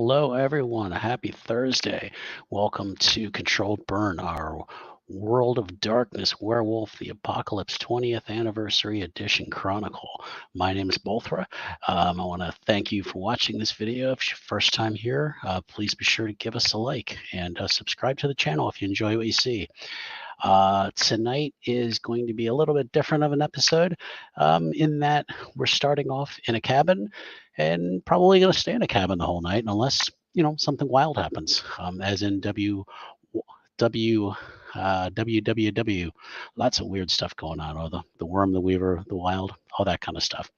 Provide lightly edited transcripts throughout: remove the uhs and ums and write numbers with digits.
Hello, everyone. Happy Thursday. Welcome to Controlled Burn, our World of Darkness Werewolf, the Apocalypse 20th Anniversary Edition Chronicle. My name is Bolthra. I want to thank you for watching this video. If it's your first time here, please be sure to give us a like and subscribe to the channel if you enjoy what you see. Tonight is going to be a little bit different of an episode in that we're starting off in a cabin and probably going to stay in a cabin the whole night unless, something wild happens, as in WWW. Lots of weird stuff going on, or the worm, the weaver, the wild, all that kind of stuff.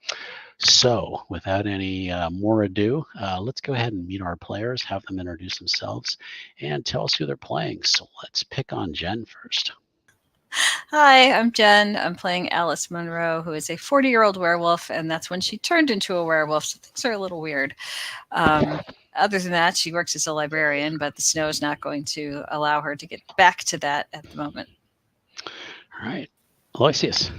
So without any more ado, let's go ahead and meet our players, have them introduce themselves, and tell us who they're playing. So let's pick on Jen first. Hi, I'm Jen. I'm playing Alice Monroe, who is a 40-year-old werewolf, and that's when she turned into a werewolf, so things are a little weird. Other than that, she works as a librarian, but the snow is not going to allow her to get back to that at the moment. All right. Aloysius.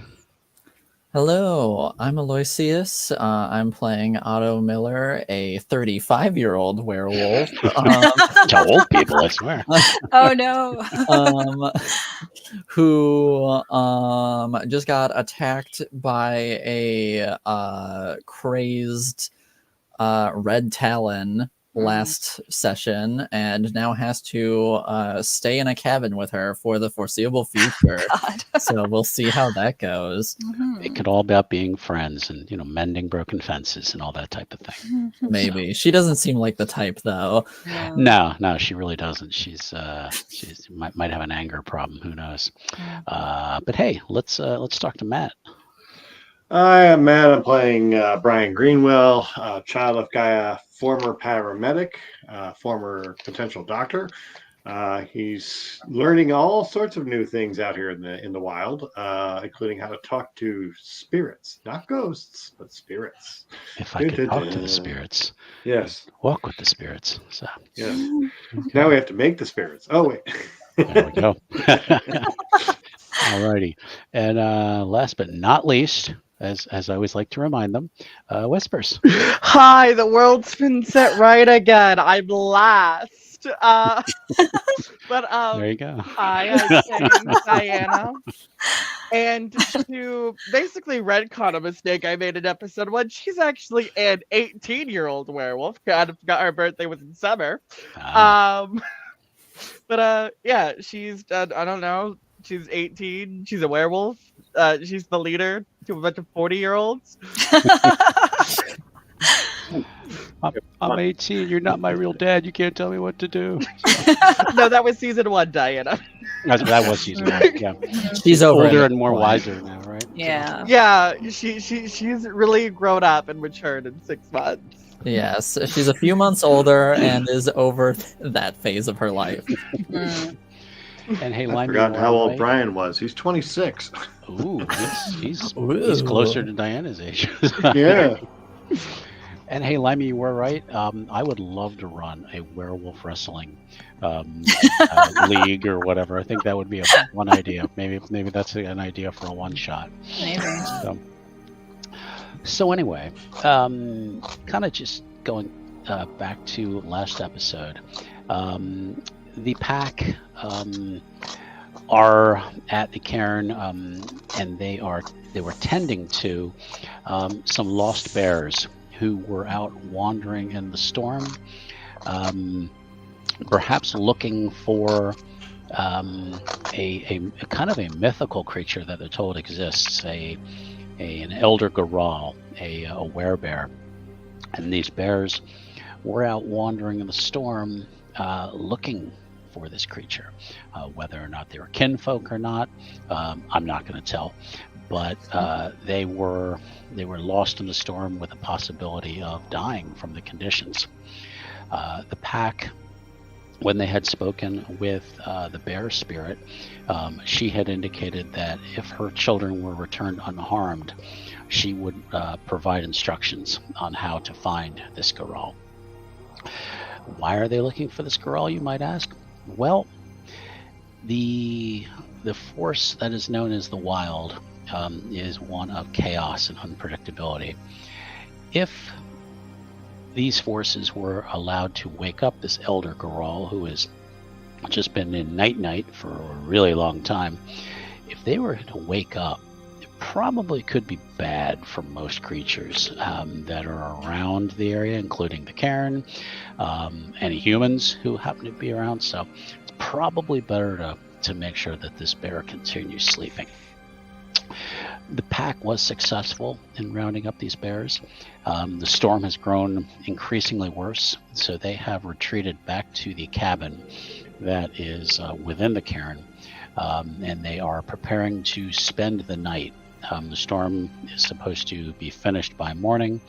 Hello, I'm Aloysius. I'm playing Otto Miller, a 35-year-old werewolf. To old people, I swear. Oh, no. Who just got attacked by a crazed red talon last session and now has to stay in a cabin with her for the foreseeable future. So we'll see how that goes. It could all about being friends and, mending broken fences and all that type of thing. Maybe. She doesn't seem like the type, though. No, she really doesn't. She's might have an anger problem. Who knows? But hey, let's talk to Matt. Hi, I'm Matt. I'm playing Brian Greenwell, child of Gaia, former paramedic, former potential doctor. He's learning all sorts of new things out here in the wild, including how to talk to spirits, not ghosts, but spirits. If I could talk to the spirits, yes, walk with the spirits. So yes. Okay. Now we have to make the spirits. Oh wait, there we go. Alrighty, and last but not least, as I always like to remind them, Whispers. Hi, the world's been set right again. I'm last. But there you go. Hi, I'm playing Diana. And to basically retcon a mistake I made in episode 1, she's actually an 18-year-old werewolf. Kind of forgot her birthday was in summer. But yeah, she's I don't know. She's 18. She's a werewolf. She's the leader to a bunch of 40-year-olds. I'm 18. You're not my real dad. You can't tell me what to do. No, that was season 1, Diana. That was season 1. Yeah, she's older and more wiser now, right? Yeah. Yeah, she's really grown up and matured in 6 months. Yes, she's a few months older and is over that phase of her life. And hey, I forgot how old Brian was. He's 26. Ooh, he's closer to Diana's age. Yeah. And hey, Limey, you were right. I would love to run a werewolf wrestling league or whatever. I think that would be a fun idea. Maybe that's an idea for a one-shot. Maybe. So anyway, kind of just going back to last episode. The pack are at the cairn, and they were tending to some lost bears who were out wandering in the storm, perhaps looking for a kind of a mythical creature that they're told exists, an elder goral, a werebear. And these bears were out wandering in the storm, looking for this creature. Whether or not they were kinfolk or not, I'm not going to tell. But they were lost in the storm with the possibility of dying from the conditions. The pack, when they had spoken with the bear spirit, she had indicated that if her children were returned unharmed, she would provide instructions on how to find this goral. Why are they looking for this goral, you might ask? Well, the force that is known as the wild is one of chaos and unpredictability. If these forces were allowed to wake up this Elder Garal, who has just been in night for a really long time. If they were to wake up, it probably could be bad for most creatures that are around the area, including the cairn, any humans who happen to be around. So it's probably better to make sure that this bear continues sleeping. The pack was successful in rounding up these bears. The storm has grown increasingly worse, so they have retreated back to the cabin that is within the cairn, and they are preparing to spend the night. The storm is supposed to be finished by morning,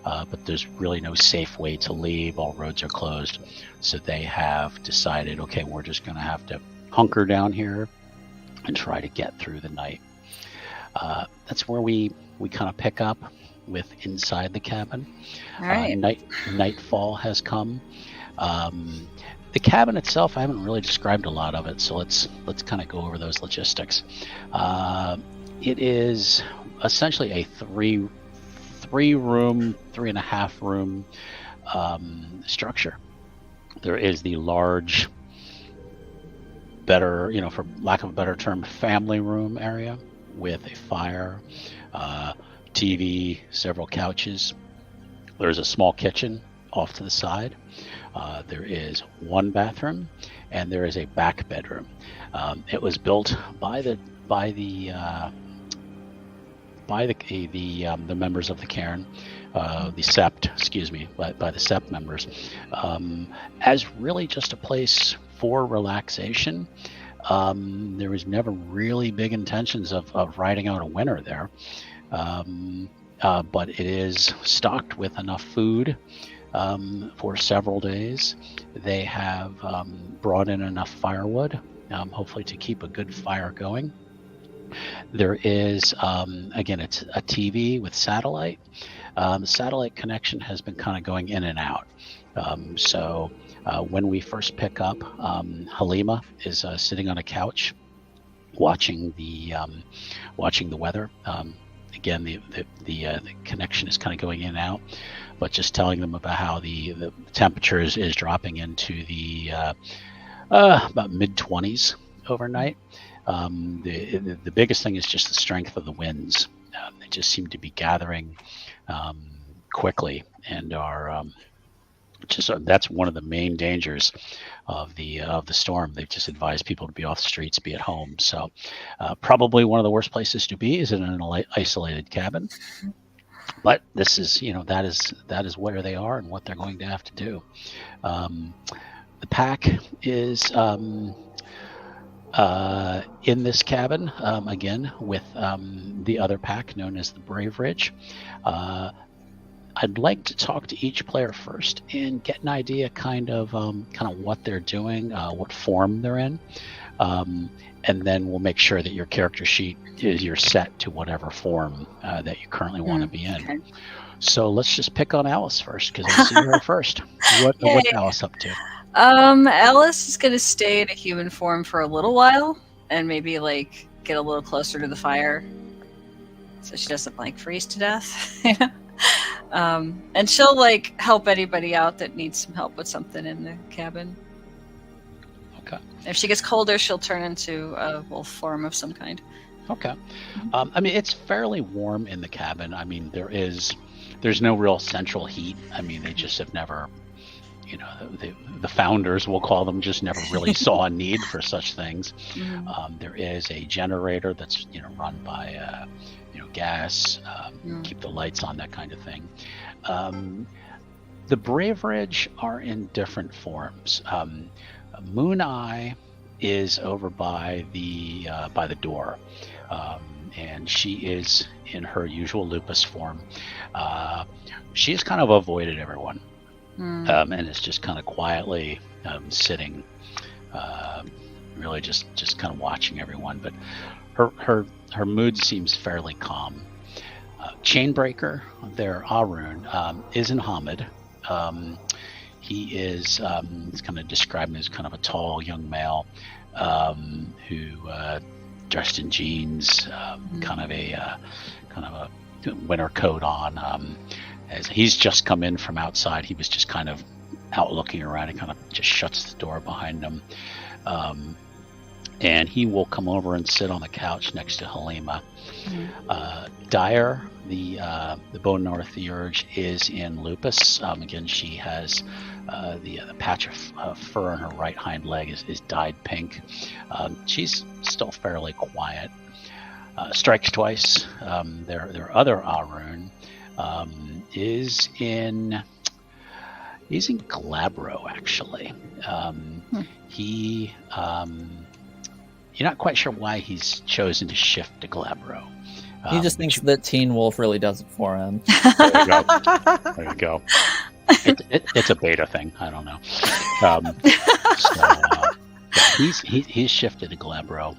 but there's really no safe way to leave. All roads are closed, so they have decided, okay, we're just going to have to hunker down here and try to get through the night. That's where we kind of pick up with inside the cabin. All right. Nightfall has come. The cabin itself, I haven't really described a lot of it, so let's kind of go over those logistics. It is essentially a three and a half room structure. There is the large, better, for lack of a better term, family room area with a fire, TV, several couches. There's a small kitchen off to the side. There is one bathroom, and there is a back bedroom. It was built by the members of the cairn, the sept, by the sept members, as really just a place for relaxation. There was never really big intentions of riding out a winter there, but it is stocked with enough food for several days. They have brought in enough firewood, hopefully to keep a good fire going. There is, again, it's a TV with satellite. The satellite connection has been kind of going in and out. So when we first pick up, Halima is sitting on a couch watching the weather. Again, the connection is kind of going in and out, but just telling them about how the temperature is dropping into the about mid-20s overnight. The biggest thing is just the strength of the winds. They just seem to be gathering quickly and are that's one of the main dangers of the storm. They've just advised people to be off the streets, be at home. So probably one of the worst places to be is in an isolated cabin. But this is, that is where they are and what they're going to have to do. The pack is in this cabin, again, with the other pack known as the Brave Ridge. I'd like to talk to each player first and get an idea kind of what they're doing, what form they're in. And then we'll make sure that your character sheet you're set to whatever form that you currently want to be in. Okay. So let's just pick on Alice first, because I see her first. What's Alice up to? Alice is going to stay in a human form for a little while and maybe get a little closer to the fire so she doesn't freeze to death. And she'll help anybody out that needs some help with something in the cabin. Okay. If she gets colder, she'll turn into a wolf form of some kind. Okay. It's fairly warm in the cabin. There's no real central heat. They just have never, the founders, we'll call them, just never really saw a need for such things. Mm-hmm. There is a generator that's, run by, gas, keep the lights on, that kind of thing. The Brave Ridge are in different forms. Moon Eye is over by the door, and she is in her usual lupus form. She's kind of avoided everyone, and is just kind of quietly sitting, really just kind of watching everyone. But her mood seems fairly calm. Chainbreaker, their Arun, is in Hamid. He is it's kind of described as kind of a tall young male who dressed in jeans, kind of a winter coat on, as he's just come in from outside. He was just kind of out looking around. He kind of just shuts the door behind him. And he will come over and sit on the couch next to Halima. Dyer, the bone Northurge, is in lupus. Again, she has the patch of fur on her right hind leg is dyed pink. She's still fairly quiet. Strikes twice. Their other Arun is in Glabro, actually. He you're not quite sure why he's chosen to shift to Glabro. He just thinks that Teen Wolf really does it for him. There you go. There you go. It's a beta thing. I don't know. He's shifted to Glabro.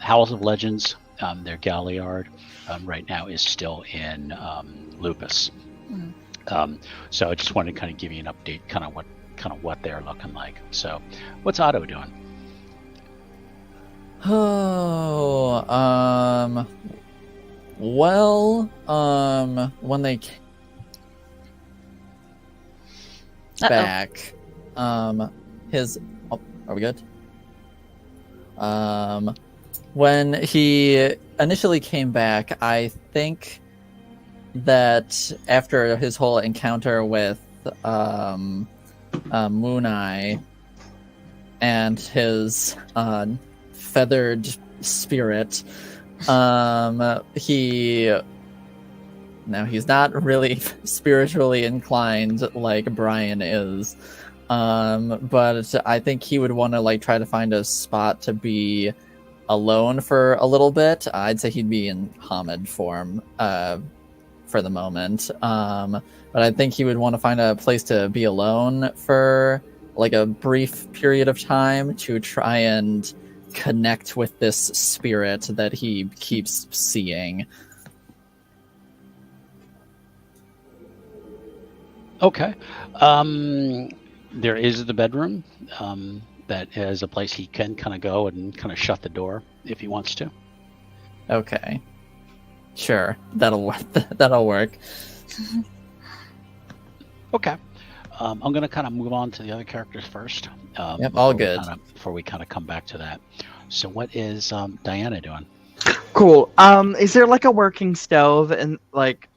Howls of Legends, their Galliard, right now is still in lupus. So I just wanted to kind of give you an update, kind of what they're looking like. So, what's Otto doing? When they came back, are we good? When he initially came back, I think that after his whole encounter with Mooneye and his feathered spirit, he's not really spiritually inclined like Brian is, but I think he would want to try to find a spot to be alone for a little bit. I'd say he'd be in Hamid form for the moment, but I think he would want to find a place to be alone for a brief period of time to try and connect with this spirit that he keeps seeing. Okay. There is the bedroom that is a place he can kind of go and kind of shut the door if he wants to. Okay. Sure. That'll work. Okay. I'm going to kind of move on to the other characters first. Yep, all good. Before we kind of come back to that. So what is Diana doing? Cool. Is there a working stove in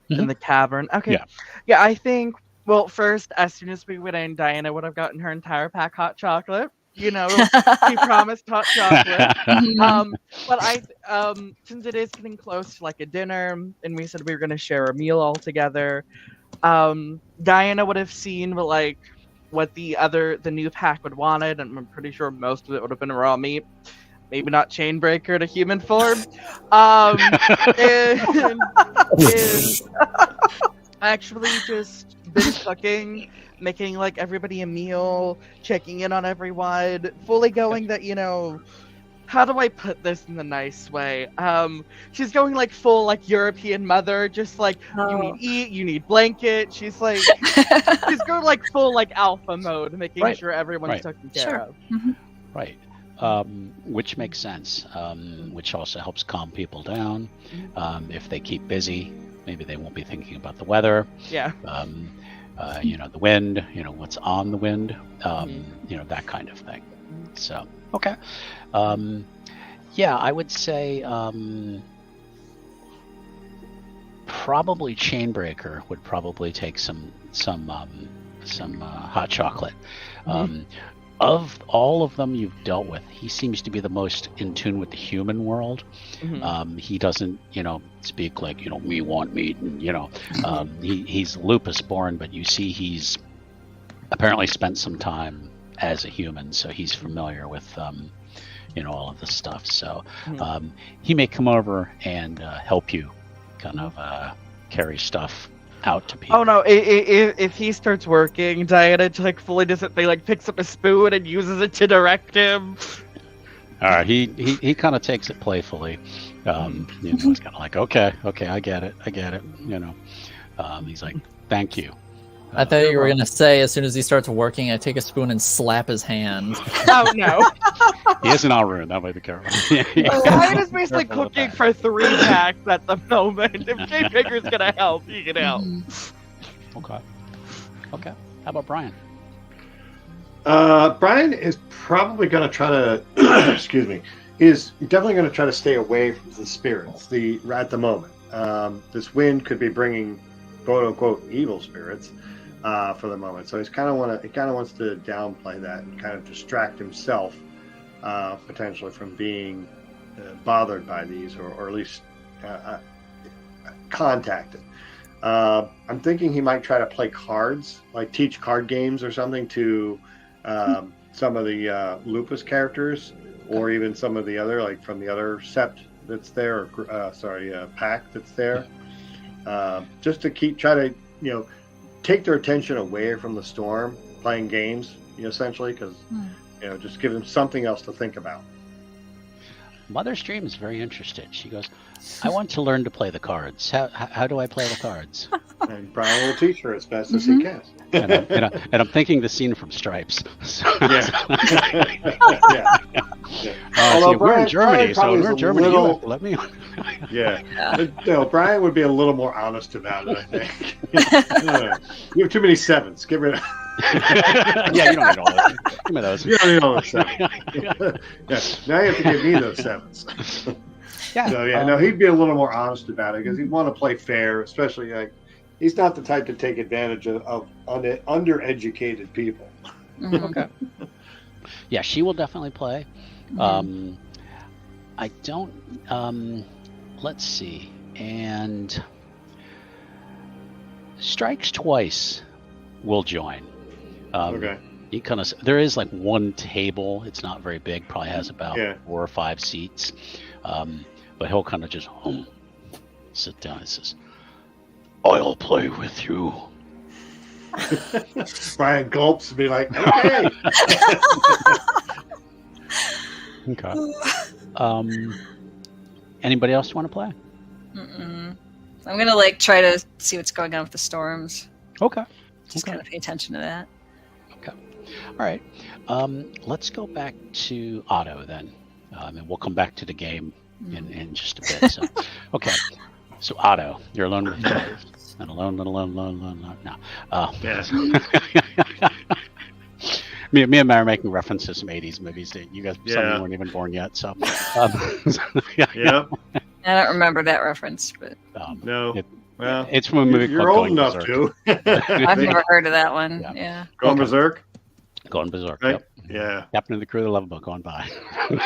in the cavern? Okay. Yeah, I think, well, first, as soon as we went in, Diana would have gotten her entire pack hot chocolate. She promised hot chocolate. But since it is getting close to a dinner, and we said we were going to share a meal all together, Diana would have seen what the new pack would wanted, and I'm pretty sure most of it would have been raw meat. Maybe not Chainbreaker to human form. And is actually just been cooking, making everybody a meal, checking in on everyone, fully going that, how do I put this in the nice way? She's going full European mother, just you need eat, you need blanket. She's she's going full alpha mode, making sure everyone's taken care of. Mm-hmm. Right. Which makes sense. Which also helps calm people down. If they keep busy, maybe they won't be thinking about the weather. Yeah. The wind, what's on the wind, that kind of thing. So, okay. I would say probably Chainbreaker would probably take some hot chocolate. Of all of them you've dealt with, he seems to be the most in tune with the human world. He doesn't, speak we want meat, and he's lupus born, but you see he's apparently spent some time as a human, so he's familiar with all of this stuff. So he may come over and help you kind of carry stuff out to people. Oh no, if he starts working, Diana fully doesn't picks up a spoon and uses it to direct him. He kind of takes it playfully. He's kind of okay, I get it. He's like, thank you. I thought you were going to say, as soon as he starts working, I take a spoon and slap his hand. Oh, no. He is an Arun, that might be careful. Diana's basically cooking for 3 packs at the moment. If Chainbreaker's going to help, he can help. Okay. Okay. How about Brian? Brian is probably going to try to, excuse me, is definitely going to try to stay away from the spirits at the moment. This wind could be bringing quote unquote evil spirits for the moment. So he kind of wants to downplay that and kind of distract himself potentially from being bothered by these or at least contacted. I'm thinking he might try to play cards, like teach card games or something to some of the Lupus characters, or even some of the other, like from the other sept that's there, or pack that's there, just to try to take their attention away from the storm, playing games, essentially, because just give them something else to think about. Mother Stream is very interested. She goes, I want to learn to play the cards. How do I play the cards? And Brian will teach her as best as he can. And I'm thinking the scene from Stripes. So, Yeah. see, we're in Germany, so we're in Germany. You have to let me. Yeah. Brian would be a little more honest about it, I think. You have too many sevens. Get rid of. Yeah, you don't need all those. Give me those. You don't need all those sevens. Now you have to give me those sevens. Yeah. So he'd be a little more honest about it because he'd want to play fair, especially he's not the type to take advantage of undereducated people. Okay. Yeah, she will definitely play. I don't. Let's see. And Strikes Twice will join. Okay. He there is like one table. It's not very big. Probably has about 4 or 5 seats. But he'll kind of just sit down and says, I'll play with you. Brian gulps and be like, okay. Okay. Anybody else want to play? I'm gonna try to see what's going on with the storms. Okay. Just kind of pay attention to that. Okay. All right. Let's go back to Otto then, and we'll come back to the game in just a bit. So, okay. So Otto, you're alone with your and alone. No. Me and Matt are making references to some 80s movies that you guys some of you weren't even born yet. So, Yeah. I don't remember that reference, but No. It's from a movie You're called old Going enough Berserk. to. I've never heard of that one. Yeah. Yeah. Going Berserk? Going Berserk. Right? Yep. Yeah. Captain of the Crew of the Love Boat going by.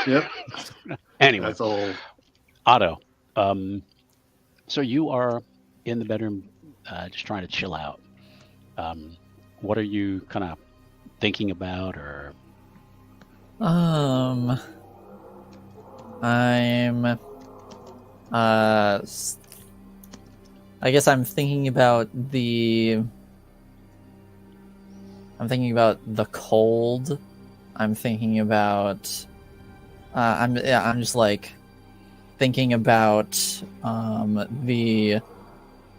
Yep. Anyway, That's old. Otto. So you are in the bedroom, just trying to chill out. What are you kind of thinking about, or? I'm I guess I'm thinking about the cold. I'm thinking about I'm just thinking about the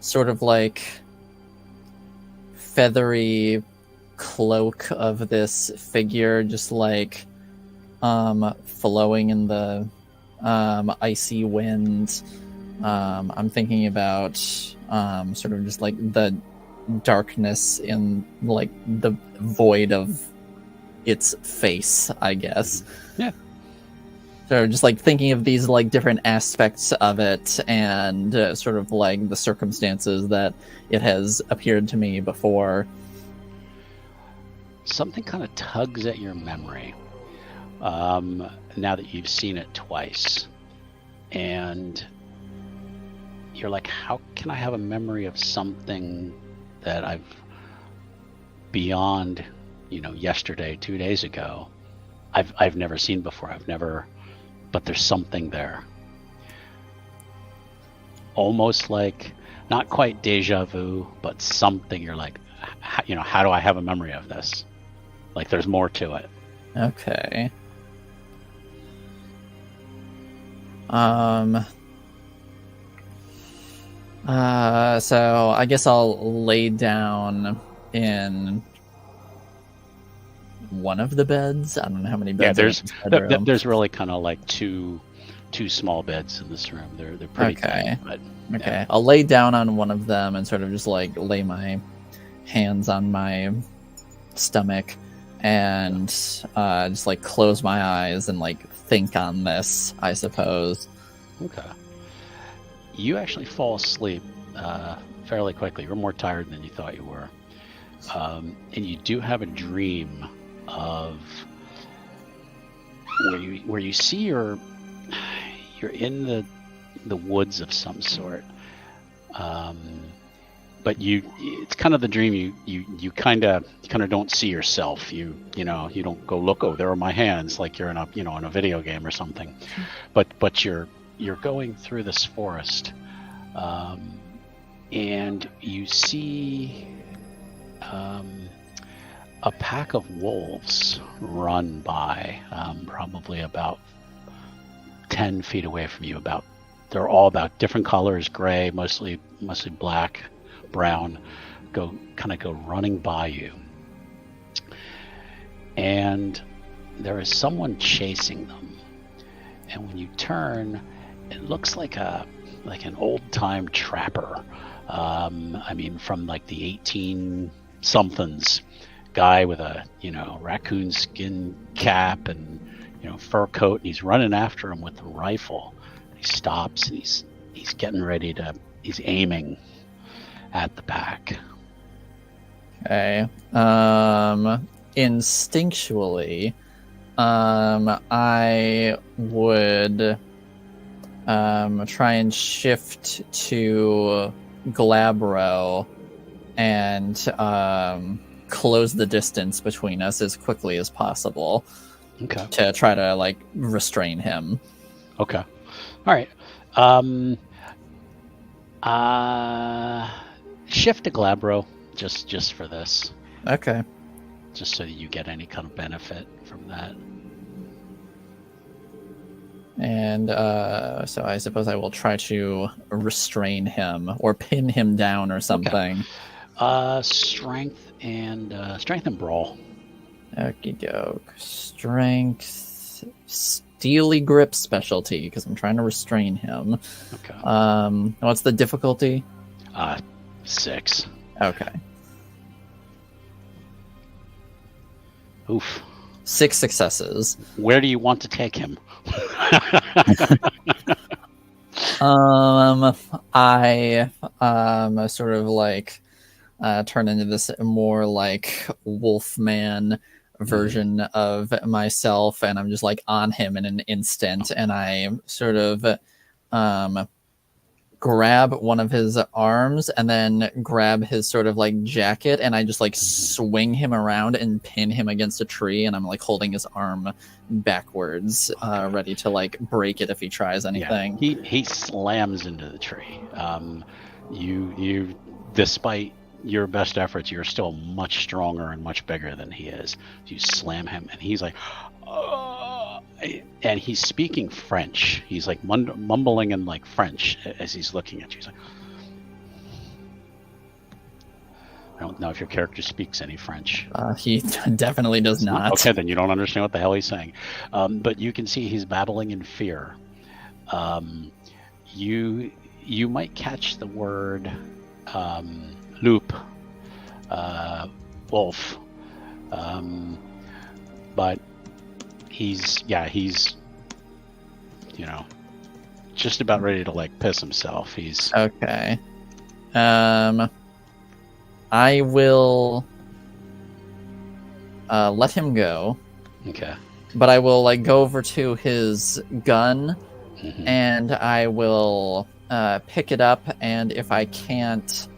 sort of feathery cloak of this figure just flowing in the icy wind. I'm thinking about sort of just the darkness in the void of its face, I guess. Yeah. So just thinking of these different aspects of it and sort of the circumstances that it has appeared to me before. Something kind of tugs at your memory now that you've seen it twice. And you're like, how can I have a memory of something that I've beyond, yesterday, 2 days ago, I've never seen before. But there's something there. Almost not quite deja vu, but something you're like, how do I have a memory of this? There's more to it. Okay. So I guess I'll lay down in one of the beds. I don't know how many beds. Yeah, there's really kind of two small beds in this room. They're pretty okay. tiny, but okay. I'll lay down on one of them and sort of just lay my hands on my stomach and just like close my eyes and like think on this, I suppose. Okay. You actually fall asleep fairly quickly. You're more tired than you thought you were. And you do have a dream of where you see you're in the woods of some sort. But it's kind of the dream you kind of don't see yourself. You don't go look, oh, there are my hands, like you're in a video game or something. But you're going through this forest, and you see a pack of wolves run by, probably about 10 feet away from you. They're all about different colors, gray, mostly black, brown, go running by you. And there is someone chasing them. And when you turn, it looks like an old-time trapper. From like the 18 somethings, guy with a raccoon skin cap and fur coat, and he's running after him with a rifle. He stops and he's getting ready he's aiming at the pack. Okay. Instinctually, I would try and shift to Glabro and close the distance between us as quickly as possible. Okay. To try to like restrain him. Okay. All right. Shift to Glabro just for this. Okay. Just so that you get any kind of benefit from that. And so I suppose I will try to restrain him or pin him down or something. Okay. Strength and brawl. Okie doke. Strength, steely grip specialty, because I'm trying to restrain him. Okay. What's the difficulty? 6. Okay. Oof. 6 successes. Where do you want to take him? I sort of like turn into this more like Wolfman version of myself, and I'm just like on him in an instant, and I sort of grab one of his arms and then grab his sort of like jacket, and I just like swing him around and pin him against a tree, and I'm like holding his arm backwards, ready to like break it if he tries anything. Yeah. He slams into the tree. You despite your best efforts, you're still much stronger and much bigger than he is. You slam him, and he's like, and he's speaking French. He's like mumbling in like French as he's looking at you. He's like, I don't know if your character speaks any French. He definitely does not. Okay, then you don't understand what the hell he's saying. But you can see he's babbling in fear. You might catch the word loop, wolf, but he's just about ready to like piss himself. He's okay. I will let him go. Okay. But I will like go over to his gun, and I will pick it up, and if I can't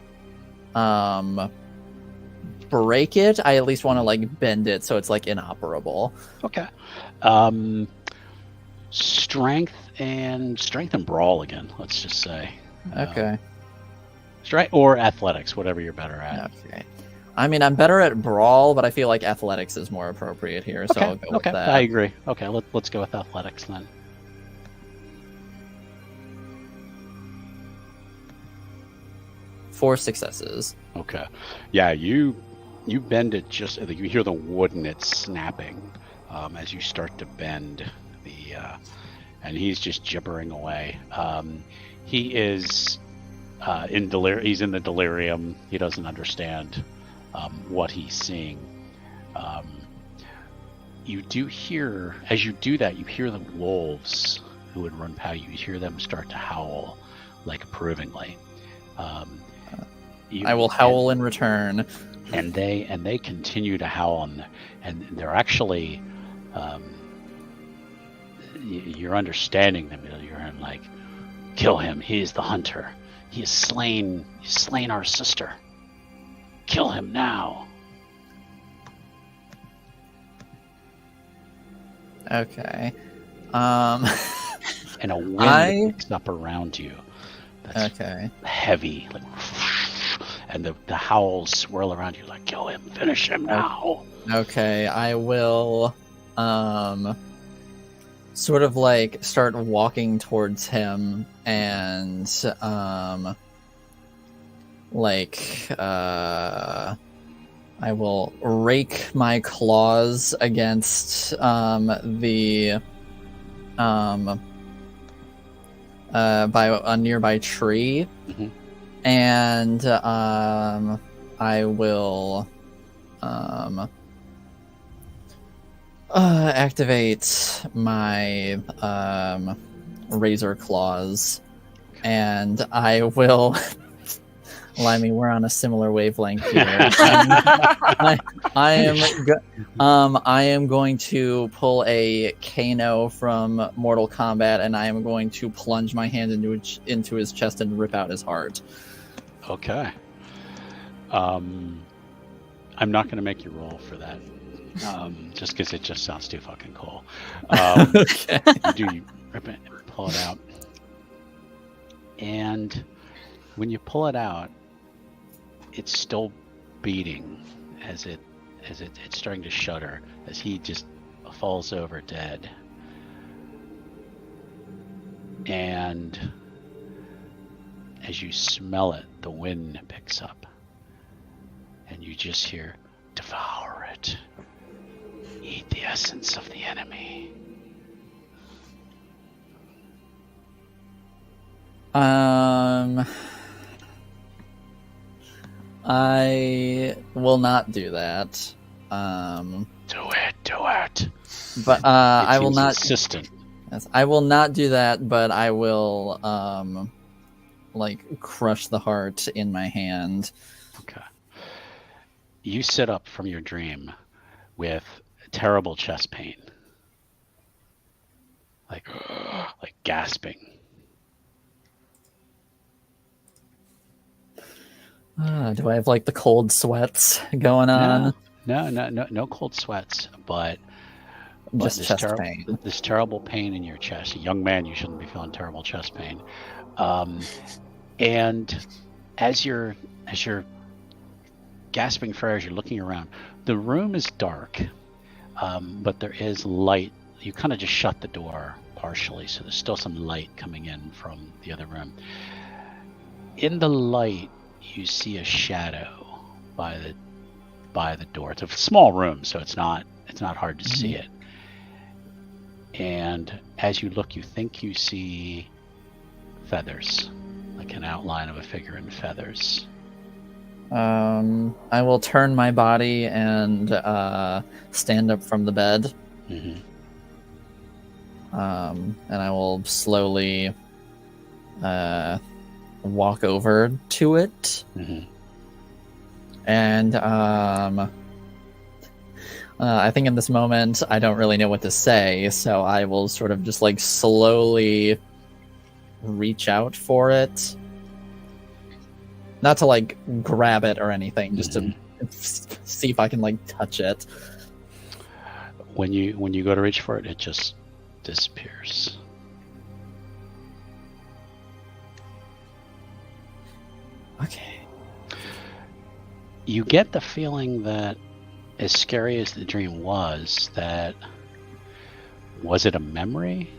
break it, I at least want to like bend it so it's like inoperable. Okay. Strength and brawl again, let's just say. Okay. Strength or athletics, whatever you're better at. Okay. I mean, I'm better at brawl, but I feel like athletics is more appropriate here, so I'll go with that. I agree. Okay, let's go with athletics then. Four successes. Okay. Yeah, you bend it just, you hear the wood and it's snapping as you start to bend the, and he's just gibbering away. He is he's in the delirium. He doesn't understand what he's seeing. You do hear, as you do that, you hear the wolves who would run past you. You hear them start to howl, like approvingly. I will howl in return. And they continue to howl, and they're actually, you're understanding them. You're in like, kill him. He is the hunter. He has slain our sister. Kill him now. Okay. And a wind picks up around you. That's Okay. heavy, like, and the howls swirl around you like, kill him, finish him now. Okay, I will sort of like start walking towards him and I will rake my claws against by a nearby tree. Mhm. And I will activate my razor claws, and I will. Limey, we're on a similar wavelength here. I am going to pull a Kano from Mortal Kombat, and I am going to plunge my hand into his chest and rip out his heart. Okay. I'm not going to make you roll for that, just because it just sounds too fucking cool. Okay. You rip it and pull it out, and when you pull it out, it's still beating as it's starting to shudder as he just falls over dead. And as you smell it, the wind picks up, and you just hear, devour it. Eat the essence of the enemy. I will not do that. Do it. But I will seems not. insistent. Yes, I will not do that. But I will crush the heart in my hand. Okay. You sit up from your dream with terrible chest pain, like gasping. Do I have like the cold sweats going on? No cold sweats, but Just this chest pain. This terrible pain in your chest. A young man, you shouldn't be feeling terrible chest pain. And as you're gasping for air, as you're looking around, the room is dark, but there is light. You kind of just shut the door partially, so there's still some light coming in from the other room. In the light, you see a shadow by the door. It's a small room, so it's not hard to see it. And as you look, you think you see feathers, like an outline of a figure in feathers. I will turn my body and stand up from the bed. Mm-hmm. And I will slowly walk over to it. Mm-hmm. And I think in this moment I don't really know what to say, so I will sort of just like slowly reach out for it. Not to like grab it or anything, just to see if I can like touch it. When you go to reach for it, it just disappears. Okay. You get the feeling that, as scary as the dream was it a memory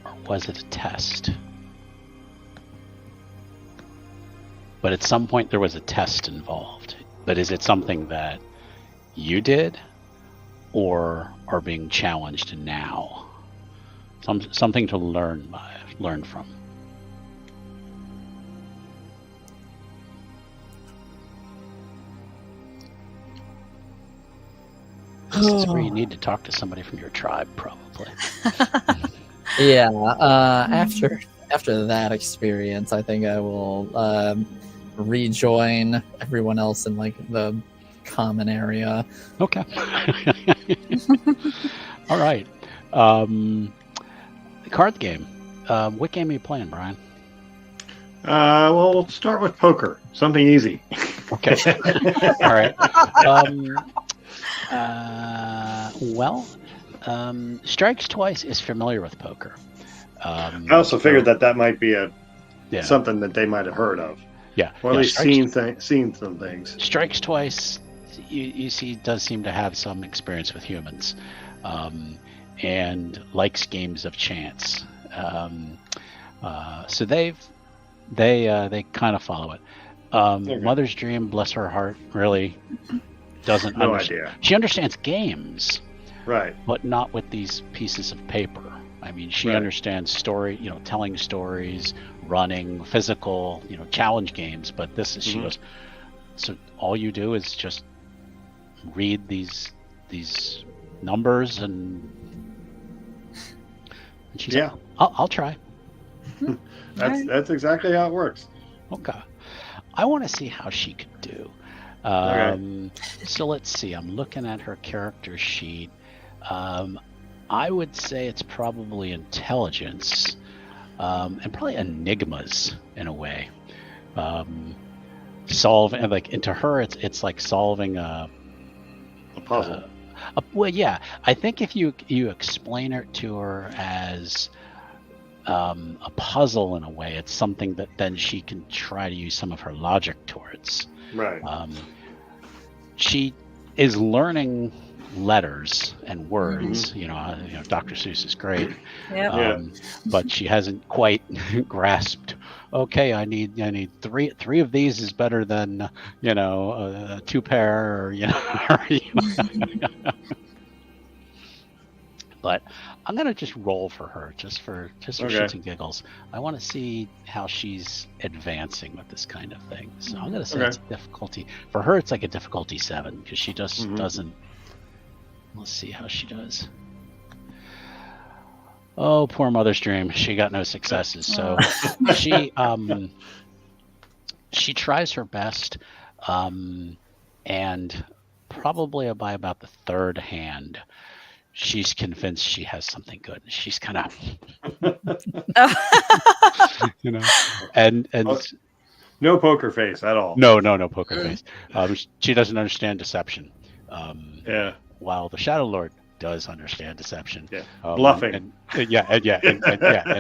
or was it a test? But at some point there was a test involved. But is it something that you did or are being challenged now? Something to learn from. this is where you need to talk to somebody from your tribe, probably. Yeah. After that experience, I think I will rejoin everyone else in like the common area. Okay. All right. Card game. What game are you playing, Brian? Well, we'll start with poker. Something easy. Okay. All right. Strikes Twice is familiar with poker. I also figured that might be Yeah. something that they might have heard of, Yeah. or at yeah, least seen some things. Strikes Twice, you see, does seem to have some experience with humans, and likes games of chance. So they kind of follow it. Okay. Mother's Dream, bless her heart, really doesn't No understand. idea. She understands games, Right. but not with these pieces of paper. I mean, she Right. understands story, telling stories, running, physical, challenge games. But this is, she Mhm. goes, so all you do is just read these numbers, and she's Yeah. like, I'll try. That's exactly how it works. Okay. I want to see how she could do. Okay. So let's see. I'm looking at her character sheet. I would say it's probably intelligence, and probably enigmas in a way. Solving, like, and to her, it's like solving A puzzle. well, yeah. I think if you explain it to her as a puzzle in a way, it's something that then she can try to use some of her logic towards. Right. She is learning letters and words. Mm-hmm. Dr. Seuss is great, Yep. but she hasn't quite grasped. Okay, I need three of these is better than two pair, or But I'm gonna just roll for her, just for Okay. shits and giggles. I want to see how she's advancing with this kind of thing. So I'm gonna say Okay. it's a difficulty for her. It's like a difficulty 7 because she just Mhm. doesn't. Let's see how she does. Oh, poor Mother's Dream. She got no successes. So she tries her best, and probably by about the third hand, she's convinced she has something good. She's kind of, and Oh, no poker face at all. no poker face. She doesn't understand deception. Yeah. While the Shadow Lord does understand deception. Yeah. Bluffing. And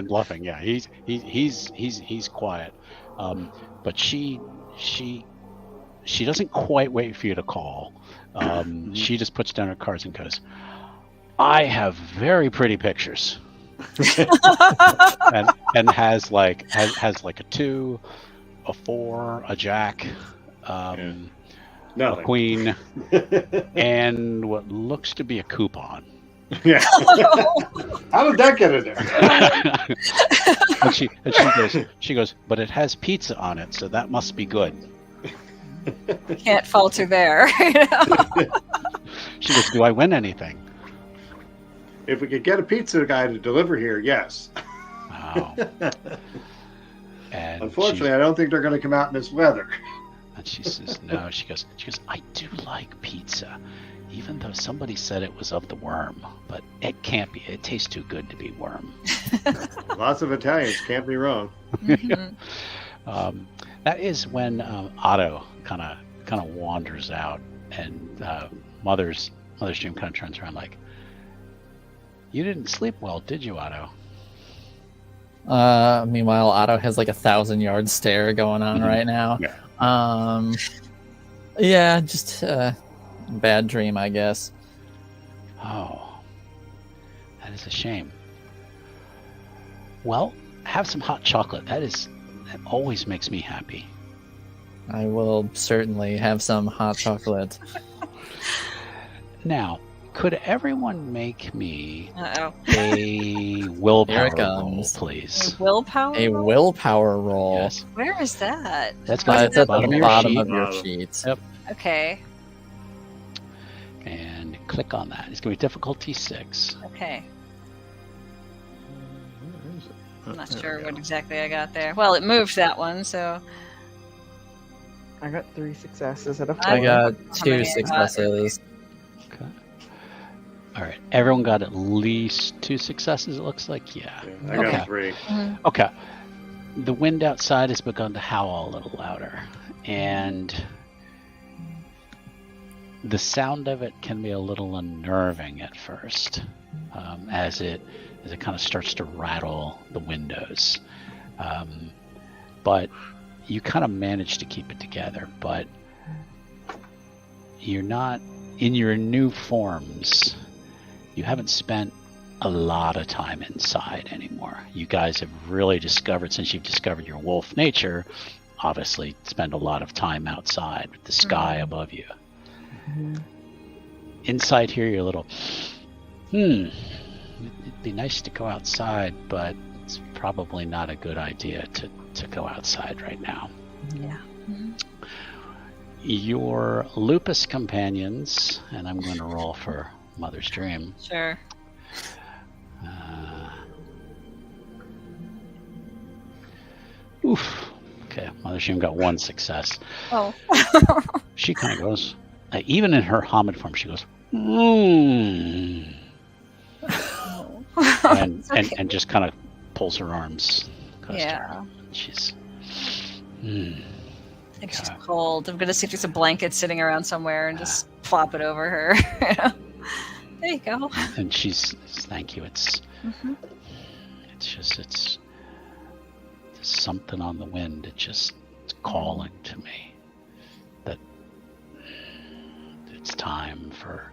bluffing. Yeah, he's quiet, but she doesn't quite wait for you to call. She just puts down her cards and goes, I have very pretty pictures, and has like a 2, a 4, a jack, a Nothing. queen, and what looks to be a coupon. Yeah. How did that get in there? and she goes, but it has pizza on it, so that must be good. Can't falter there. She goes, do I win anything? If we could get a pizza guy to deliver here, yes. Wow. And Unfortunately, I don't think they're going to come out in this weather. and she says, no. She goes, I do like pizza, even though somebody said it was of the worm, but it can't be. It tastes too good to be worm. Lots of Italians can't be wrong. Mhm. That is when Otto kind of wanders out, and Mother's Dream kind of turns around like, you didn't sleep well, did you, Otto? Meanwhile, Otto has like 1,000-yard stare going on right now. Yeah. Yeah, just bad dream, I guess. Oh, that is a shame. Well, have some hot chocolate. That always makes me happy. I will certainly have some hot chocolate. Now, could everyone make me Uh-oh. a willpower Here it roll, comes. please? A willpower? A roll? willpower roll. Yes. Where is that? That's got It's at the bottom of your bottom sheet. of your Bottom. sheet. Yep. Okay. And click on that. It's going to be difficulty 6. Okay. Where is it? I'm not There sure we what go. exactly I got there. Well, it moved that one, so I got 3 successes and a 4. I got How 2 many I got? successes. Okay. All right. Everyone got at least 2 successes, it looks like. Yeah. Yeah, I Okay. got 3. Okay. The wind outside has begun to howl a little louder, and the sound of it can be a little unnerving at first, as it kind of starts to rattle the windows. But you kind of manage to keep it together. But you're not in your new forms. You haven't spent a lot of time inside anymore. You guys have really discovered, since you've discovered your wolf nature, obviously spend a lot of time outside with the sky above you. Inside here, you're a little, it'd be nice to go outside, but it's probably not a good idea to go outside right now. Yeah. Your lupus companions, and I'm going to roll for Mother's Dream. Sure. Oof. Okay, Mother's Dream got 1 success. Oh. She kind of goes, even in her Hamid form, she goes, and It's okay. and just kind of pulls her arms. Goes to Yeah. her. She's, I think she's cold. I'm gonna see if there's a blanket sitting around somewhere and just flop it over her. There you go. and she's, thank you. It's there's something on the wind. It's calling to me that it's time for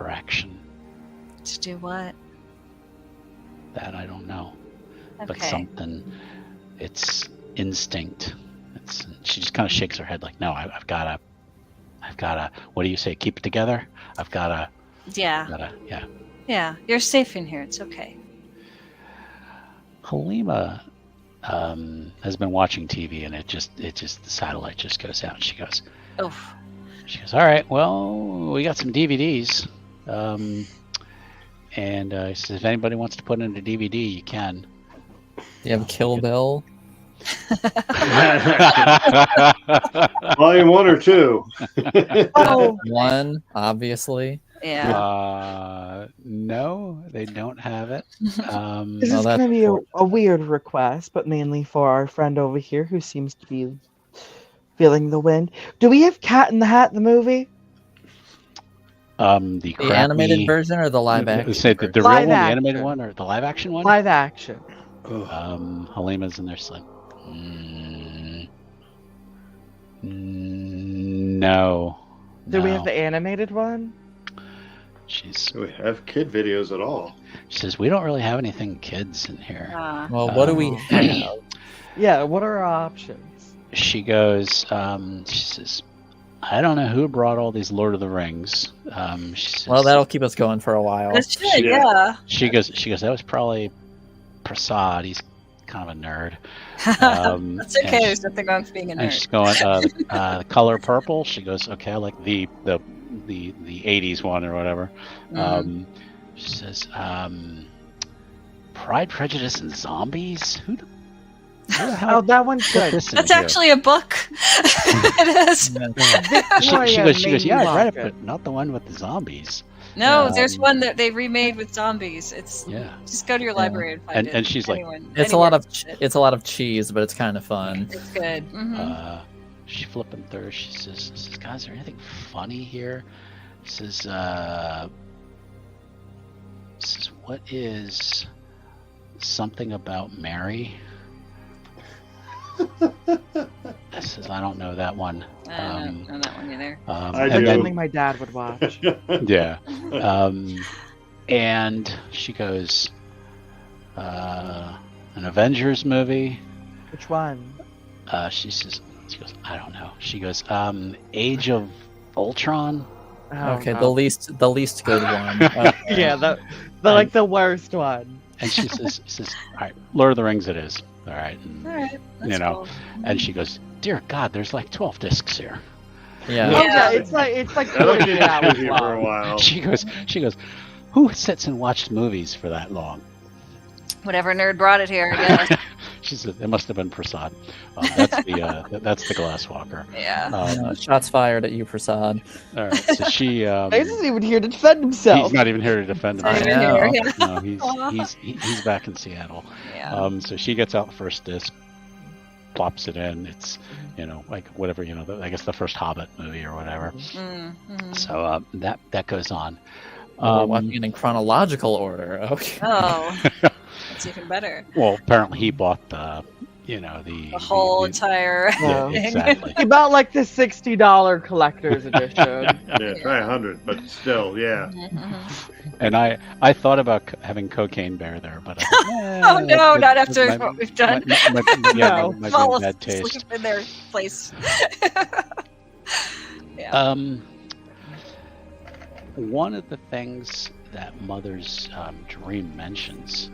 action. To do what? That I don't know. But Okay. something, it's instinct. She just kind of shakes her head like, no, I've gotta, what do you say? Keep it together. Yeah. Yeah. Yeah. You're safe in here. It's okay. Halima has been watching TV, and the satellite just goes out. She goes, Oh. all right, well, we got some DVDs. And he says, if anybody wants to put in a DVD, you can. You have Kill Bill. Volume 1 or 2. Oh, 1, obviously. Yeah. No, they don't have it. this Well, is that's going to be a weird request, but mainly for our friend over here who seems to be feeling the wind. Do we have Cat in the Hat, the movie? The The crappy, animated version or the live action? Say the real Live one, the action. animated one, or the live action one? Live action. Halima's in there, she's like, no. Do we no. have the animated one? Do we have kid videos at all? She says, we don't really have anything kids in here. Well, what do we Oh. have? Yeah, what are our options? She goes, she says, I don't know who brought all these Lord of the Rings. She says, Well, that'll keep us going for a while. That's good. Yeah. Yeah. She goes, that was probably Prasad. He's kind of a nerd. That's okay. and There's nothing wrong with being a And nerd. she's going, the color purple. She goes, okay, I like the 80s one or whatever. She says, Pride, Prejudice, and Zombies? Who the hell Oh, that one's put good. this in That's here? actually a book. It is. She goes, yeah, I read it, Victoria but not the one with the zombies. No, Um, there's one that they remade with zombies. It's Yeah. just go to your library and find And- it. and she's like, It's a lot of it's a lot of cheese, but it's kind of fun. It's good. She's flipping through. She says, guys, is there anything funny here? She says, what is something about Mary? Says, I don't know that one. I don't know that one either. I and do. then- Something my dad would watch. Yeah. And she goes, an Avengers movie. Which one? She goes, I don't know. She goes, Age of Ultron. Oh, Okay, no. the least good one. Okay. Yeah, the worst one. And she says, all right, Lord of the Rings it is. All right. And, All right. That's you know, cool. and she goes, dear God, there's like 12 discs here. Yeah. Oh Yeah. yeah, it's like That'll 48 keep you hours busy for a long. while. She goes, who sits and watches movies for that long? Whatever nerd brought it here, I guess. She said, it must have been Prasad. That's the glasswalker. Yeah. Shots fired at you, Prasad. All right, so she. He isn't even here to defend himself. He's not even here to defend Not himself. even know. here, No, yeah. he's back in Seattle. Yeah. So she gets out the first disc, plops it in. It's like whatever I guess the first Hobbit movie or whatever. Mhm. So that goes on. We're watching it in chronological order. Okay. Oh, that's even better. Well, apparently he bought the the whole the- entire. yeah, thing. exactly. He bought like the $60 collector's edition. Yeah, try 100, but still, yeah. Mhm. And I thought about having Cocaine Bear there, but I thought, Oh no, not after might- what we've done. No. might be Fall in bad taste. asleep in their place. Yeah. One of the things that Mother's dream mentions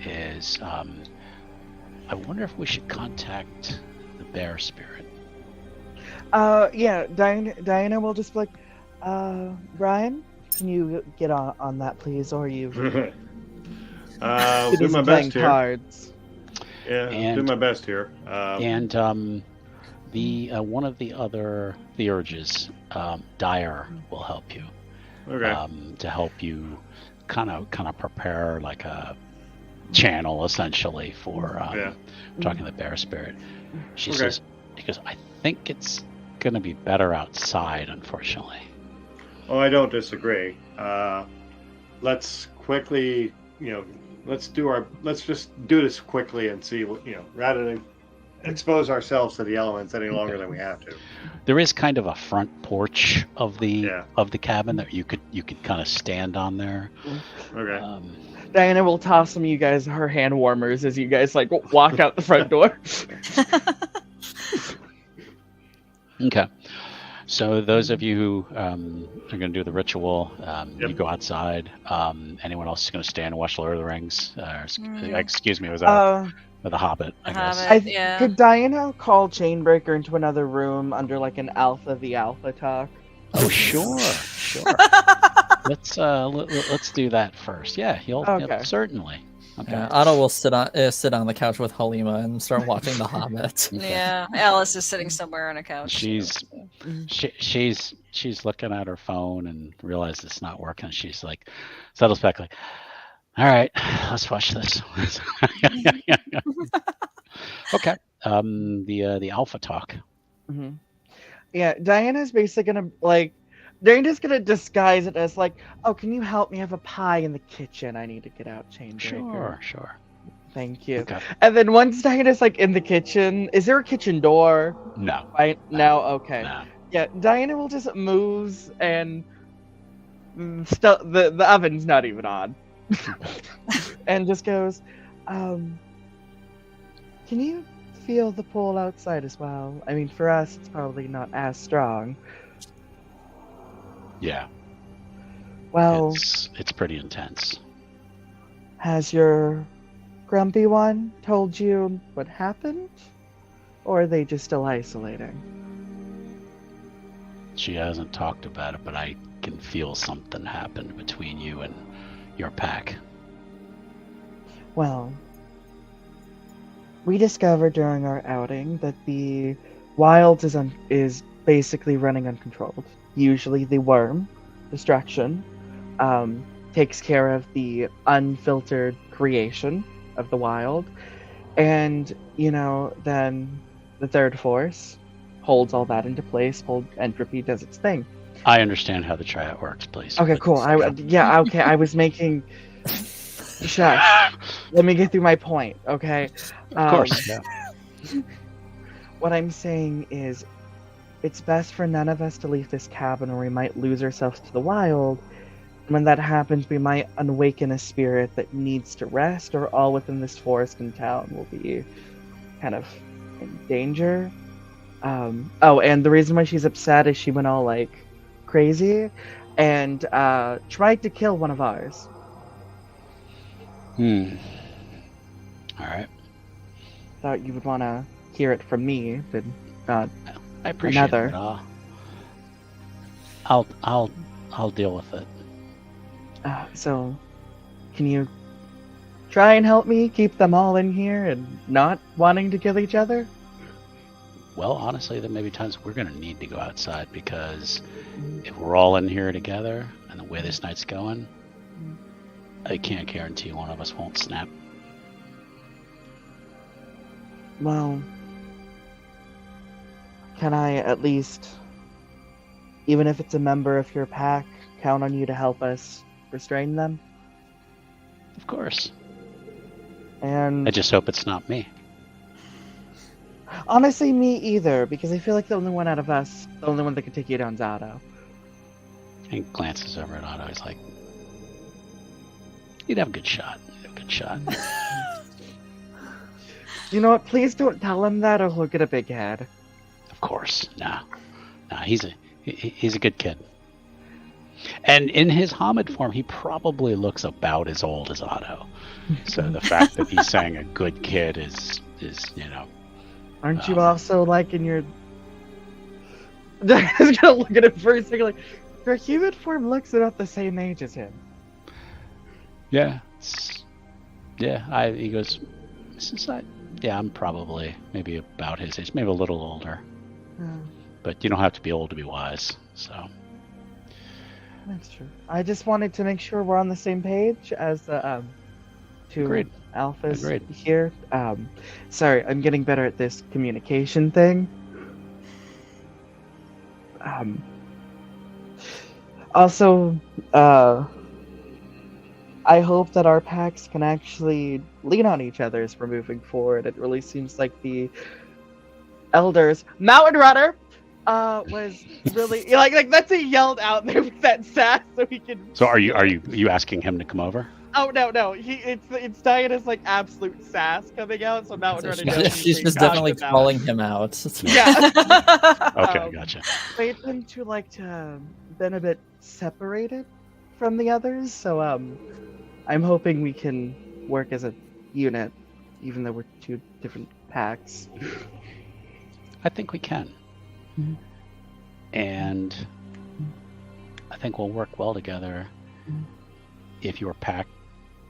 is, I wonder if we should contact the bear spirit. Yeah, Diana will just be like, Brian, can you get on that, please? Or you I'll too do busy my playing best here. cards. Yeah, I'll do And- my best here. And the one of the other theurges, Dyer, will help you. Okay. To help you kind of prepare like a channel essentially for Yeah. talking to the bear spirit. She Okay. says, because I think it's going to be better outside, unfortunately. Oh, I don't disagree. Let's quickly, let's just do this quickly and see what, rather than expose ourselves to the elements any longer than we have to. There is kind of a front porch of the Yeah. cabin that you could kind of stand on there. Okay. Diana will toss some of you guys her hand warmers as you guys like walk out the front door. Okay. So those of you who are going to do the ritual, you Yep. go outside. Anyone else is going to stand and watch Lord of the Rings? Mm. Excuse me, was Uh, the Hobbit? I The guess. Hobbit. Yeah. Could Diana call Chainbreaker into another room under like an Alpha the Alpha talk? Oh, sure. Let's do that first. Yeah, he'll Okay. certainly. Okay. Yeah, Otto will sit on the couch with Halima and start watching The Hobbit. Yeah, Alice is sitting somewhere on a couch. She's looking at her phone and realizes it's not working. She's like, settles back like, all right, let's watch this. Okay. The alpha talk. Mm-hmm. Yeah, Diana's basically Diana's gonna disguise it as like, oh, can you help me? I have a pie in the kitchen. I need to get out, Chainbreaker. Sure. Thank you. Okay. And then once Diana's like in the kitchen, is there a kitchen door? No. Right? No. Okay. No. Yeah, Diana will just moves and the oven's not even on, and just goes, can you feel the pull outside as well? I mean, for us, it's probably not as strong. Yeah. Well, It's pretty intense. has your grumpy one told you what happened? Or are they just still isolating? She hasn't talked about it, but I can feel something happened between you and your pack. Well, we discovered during our outing that the wild is basically running uncontrolled. Usually the worm, distraction, takes care of the unfiltered creation of the wild. And, then the third force holds all that into place, entropy does its thing. I understand how the triad works, please. Okay, cool. I was making... Shush. Let me get through my point, okay? Of course. Yeah. What I'm saying is, it's best for none of us to leave this cabin or we might lose ourselves to the wild. When that happens, we might awaken a spirit that needs to rest, or all within this forest and town will be kind of in danger. And the reason why she's upset is she went all, like, crazy and tried to kill one of ours. All right. Thought you would want to hear it from me, but not I appreciate Another. it. I'll deal with it. So, can you try and help me keep them all in here and not wanting to kill each other? Well, honestly, there may be times we're going to need to go outside because if we're all in here together and the way this night's going, I can't guarantee one of us won't snap. Well, can I at least, even if it's a member of your pack, count on you to help us restrain them? Of course. And I just hope it's not me. honestly, me either, because I feel like the only one out of us, the only one that could take you down is Otto. He glances over at Otto. He's like, "You'd have a good shot. You'd have a good shot." You know what? Please don't tell him that, or he'll get a big head. Of course. Nah, he's a good kid. And in his Hamid form, he probably looks about as old as Otto. So the fact that he's saying a good kid is Aren't you also like in your... I was gonna look at him for a second, like, your human form looks about the same age as him. Yeah. He goes, yeah, I'm probably maybe about his age, maybe a little older. But you don't have to be old to be wise, so. That's true. I just wanted to make sure we're on the same page as the two Agreed. alphas Agreed. here. Sorry, I'm getting better at this communication thing. Also, I hope that our packs can actually lean on each other as we're moving forward. It really seems like the elders, Mountain Runner, was really like that's he yelled out there with that sass so he can. So are you asking him to come over? Oh no! It's Diana's like absolute sass coming out. So Mountain Runner. She's just definitely calling him out. Yeah. Okay, gotcha. They tend to like to been a bit separated from the others, so I'm hoping we can work as a unit, even though we're two different packs. I think we can. Mhm. And I think we'll work well together if your pack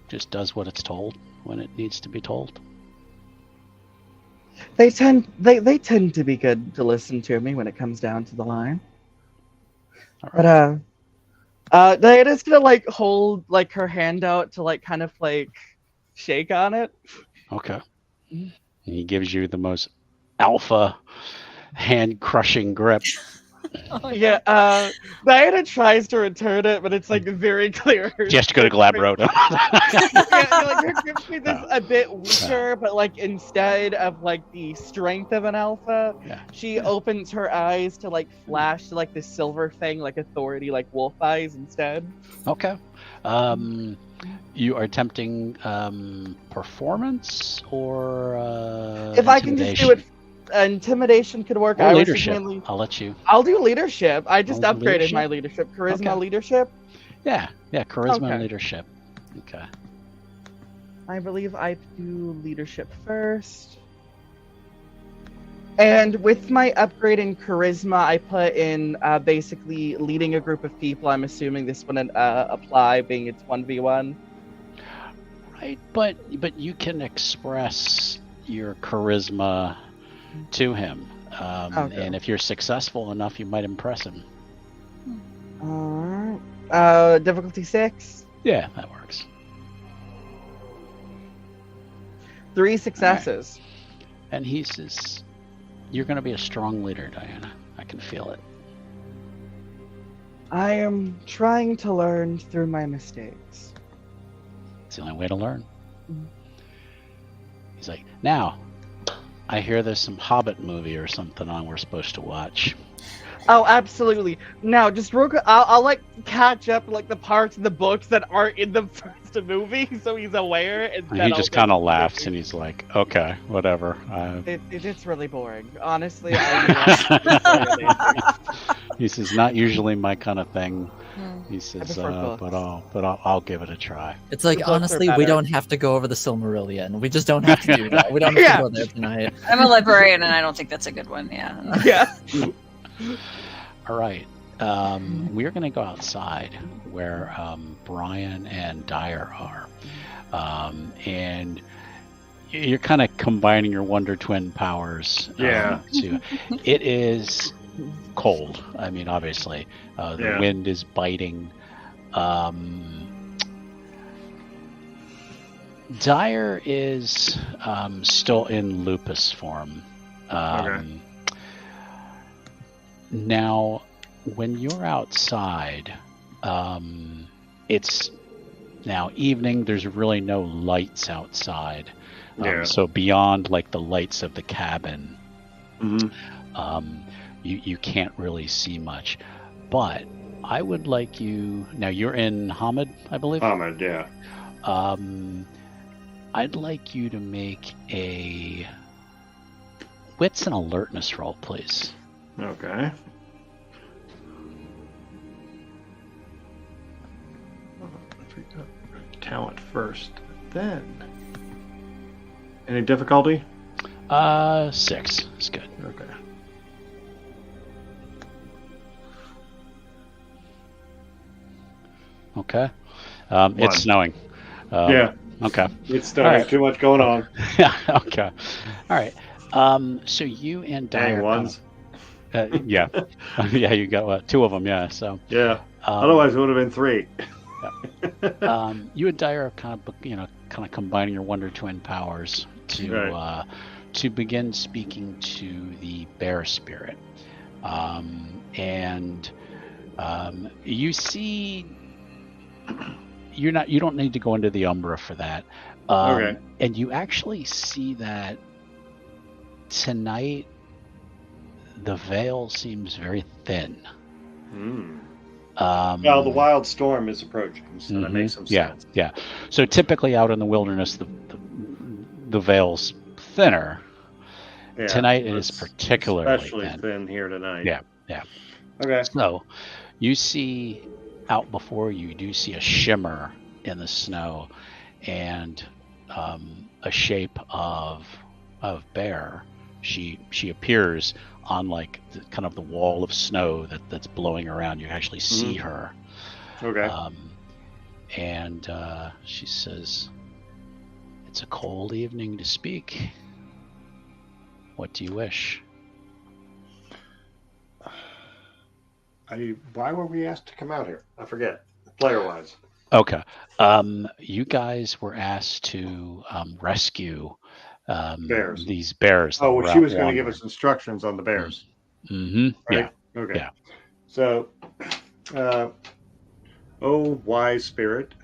just does what it's told when it needs to be told. They tend to be good to listen to me when it comes down to the line. All right. But Diana's gonna like hold like her hand out to like kind of like shake on it. Okay. He gives you the most alpha hand-crushing grip. Yeah, Diana tries to return it, but it's like very clear. She has to go to Glabroda. Yeah, like her grip's me this a bit weaker, but like instead of like the strength of an alpha, she opens her eyes to like flash like this silver thing, like authority, like wolf eyes instead. Okay. You are attempting performance or If I can just do it, intimidation could work. Or leadership. I'll let you. I'll do leadership. I just Oh, upgraded leadership? my leadership, charisma Okay. leadership. Yeah, charisma Okay. and leadership. Okay. I believe I do leadership first. And with my upgrade in charisma, I put in basically leading a group of people. I'm assuming this wouldn't apply, being it's 1v1. Right, but you can express your charisma to him, Okay. and if you're successful enough, you might impress him. Alright. Difficulty 6. Yeah, that works. 3 successes. And he says, "You're going to be a strong leader, Diana. I can feel it." I am trying to learn through my mistakes. It's the only way to learn. Mhm. He's like, "Now, I hear there's some Hobbit movie or something on we're supposed to watch." Oh, absolutely. Now, just real quick, I'll like catch up like the parts of the books that aren't in the first movie, so he's aware. And And then he I'll just go kind of to the laughs movie. and he's like, "Okay, whatever." It's really boring. Honestly, I He says, "Not usually my kind of thing." He says, prefer "But books. I'll give it a try." It's like, The books are honestly, we better. don't have to go over the Silmarillion. We just don't have to do that. We don't have Yeah. to go there tonight. I'm a librarian, and I don't think that's a good one. Yeah. yeah. All right. we're going to go outside where Brian and Dyer are. And you're kind of combining your Wonder Twin powers. Yeah. It is cold. I mean, obviously, the wind is biting. Dyer is still in lupus form. Okay. Now, when you're outside, it's now evening. There's really no lights outside. So beyond like the lights of the cabin, you can't really see much. But I would like you. Now you're in Hamid, I believe. Hamid, yeah. I'd like you to make a wits and alertness roll, please. Okay. Talent first, then. Any difficulty? 6 is good. Okay. Okay. It's snowing. Yeah. Okay. It's snowing. Too much going on. Yeah. Okay. All right. So you and Dyer. Dang ones. Yeah. Yeah. You got 2 of them. Yeah. So. Yeah. Otherwise, it would have been 3. You and Dyer are kind of combining your Wonder Twin powers to begin speaking to the bear spirit, and you see. You don't need to go into the Umbra for that. Okay. And you actually see that tonight the veil seems very thin. Well, the wild storm is approaching, so that makes some sense. Yeah. So typically out in the wilderness, the veil's thinner. Yeah, tonight it is particularly especially thin here tonight. Yeah. Okay. So you see out before you do see a shimmer in the snow, and a shape of bear. She appears on like kind of the wall of snow that's blowing around. You actually see her. Okay. And she says, "It's a cold evening to speak. What do you wish?" Why were we asked to come out here? I forget. Player-wise. Okay. You guys were asked to rescue bears. These bears. Oh, well, she was going to give us instructions on the bears. Mm-hmm. Right? Yeah. Okay. Yeah. So, oh, wise spirit,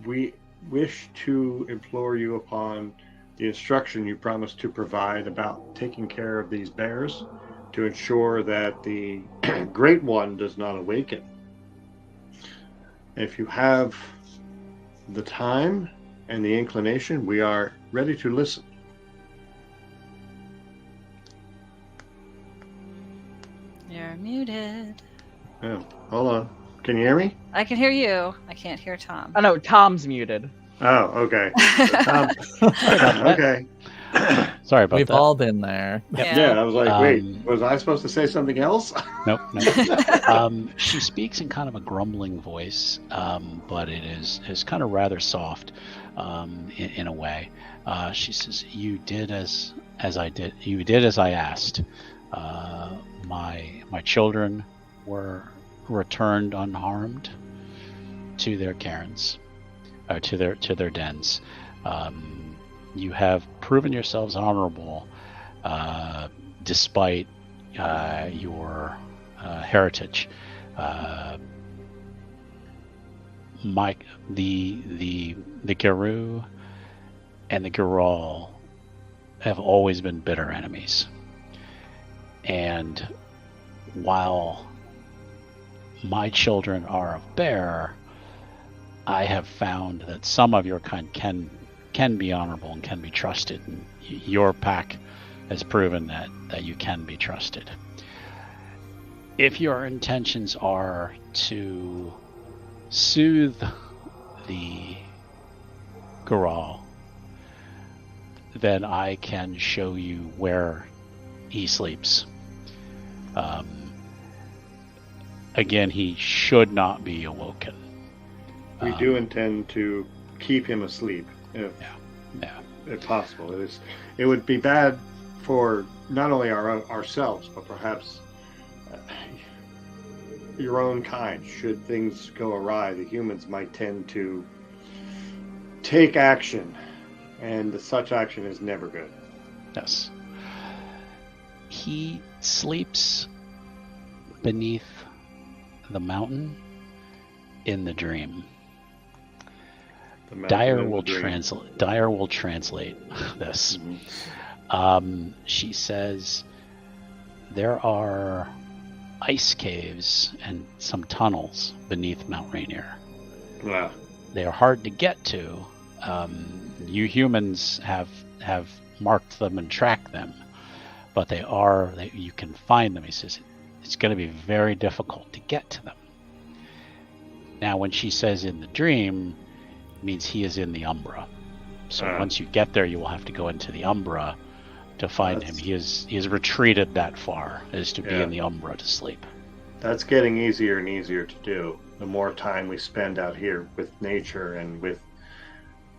we wish to implore you upon the instruction you promised to provide about taking care of these bears to ensure that the Great One does not awaken. If you have the time and the inclination, we are ready to listen. You're muted. Oh, hold on. Can you hear me? I can hear you. I can't hear Tom. Oh no, Tom's muted. Oh, okay. Okay. Sorry about We've that. all been there. Yeah, I was like, wait, was I supposed to say something else? Nope. She speaks in kind of a grumbling voice, but it is kind of rather soft in a way. She says, "You did as I did. You did as I asked. My children were returned unharmed to their cairns, to their dens. You have proven yourselves honorable, despite your heritage. The Geru and the Geral have always been bitter enemies. And while my children are of bear, I have found that some of your kind can be honorable and can be trusted. And your pack has proven that you can be trusted. If your intentions are to soothe the Geral, then I can show you where he sleeps. again, he should not be awoken. We do intend to keep him asleep if possible. It would be bad for not only ourselves, but perhaps your own kind. Should things go awry, the humans might tend to take action, and such action is never good. Yes. He sleeps beneath the mountain in the dream. Dyer will translate this. She says there are ice caves and some tunnels beneath Mount Rainier. Wow. They are hard to get to. You humans have marked them and tracked them, but you can find them. He says it's going to be very difficult to get to them. Now, when she says in the dream, it means he is in the Umbra. So once you get there, you will have to go into the Umbra to find him. He has retreated that far as to be in the Umbra to sleep. That's getting easier and easier to do. The more time we spend out here with nature and with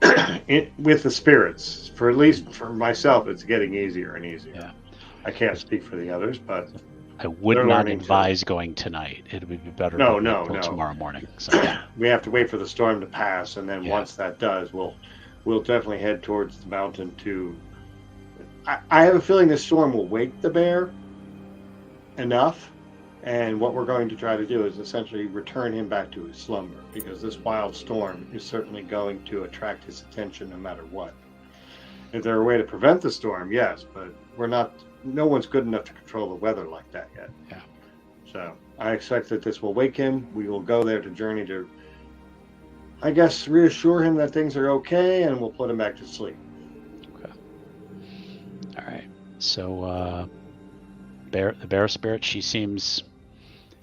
with the spirits. For at least for myself, it's getting easier and easier. Yeah. I can't speak for the others, but I would not advise going tonight. It would be better to wait until tomorrow morning. So. We have to wait for the storm to pass, and then once that does, we'll definitely head towards the mountain to... I have a feeling this storm will wake the bear enough, and what we're going to try to do is essentially return him back to his slumber, because this wild storm is certainly going to attract his attention no matter what. If there's a way to prevent the storm, yes, but no one's good enough to control the weather like that yet. Yeah. So I expect that this will wake him. We will go there to journey to, I guess, reassure him that things are okay, and we'll put him back to sleep. Okay. All right. So the bear spirit, she seems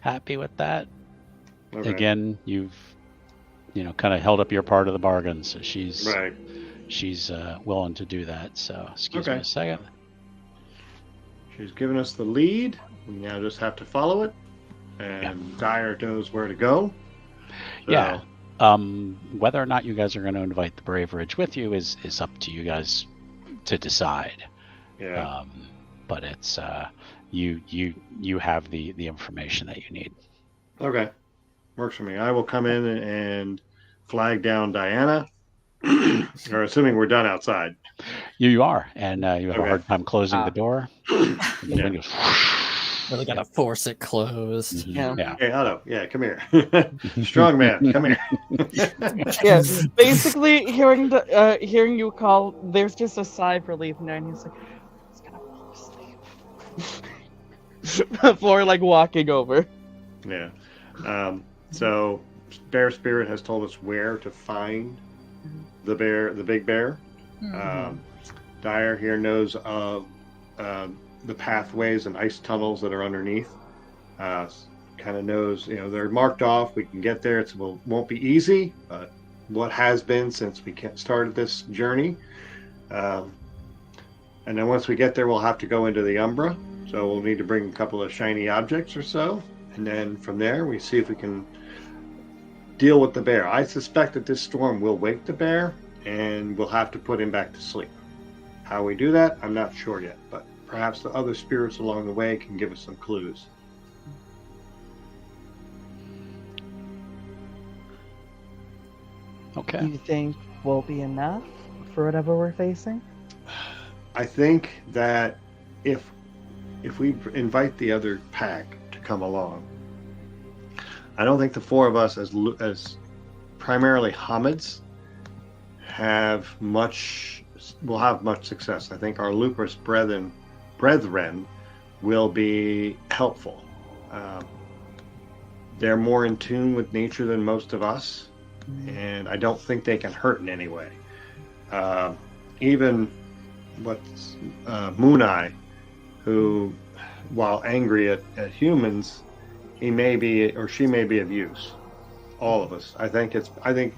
happy with that. Okay. Again, you've kind of held up your part of the bargain, so she's willing to do that. So excuse me a second. She's given us the lead. We now just have to follow it, and Dyer knows where to go. So. Yeah. Whether or not you guys are going to invite the Brave Ridge with you is up to you guys to decide. Yeah. But it's you have the information that you need. Okay, works for me. I will come in and flag down Diana, or assuming we're done outside. You are, and you have a hard time closing the door. Really gotta force it closed. Mm-hmm. Yeah. Hey, Otto. Yeah, come here. Strong man, come here. Yes. Basically, hearing you call, there's just a sigh of relief in there, and he's like, "He's gonna fall asleep." Before walking over. Yeah. So, Bear Spirit has told us where to find the big bear. Mm-hmm. Dyer here knows of the pathways and ice tunnels that are underneath. Kind of knows, they're marked off. We can get there. It won't be easy, but what has been since we started this journey. And then once we get there, we'll have to go into the Umbra. So we'll need to bring a couple of shiny objects or so. And then from there, we see if we can deal with the bear. I suspect that this storm will wake the bear, and we'll have to put him back to sleep. How we do that, I'm not sure yet, but perhaps the other spirits along the way can give us some clues. Okay. Do you think will be enough for whatever we're facing? I think that if we invite the other pack to come along, I don't think the four of us as primarily Hamids will have much success. I think our Lupus brethren will be helpful. They're more in tune with nature than most of us, and I don't think they can hurt in any way. Even Moon Eye, who, while angry at humans, he may be or she may be of use. All of us. I think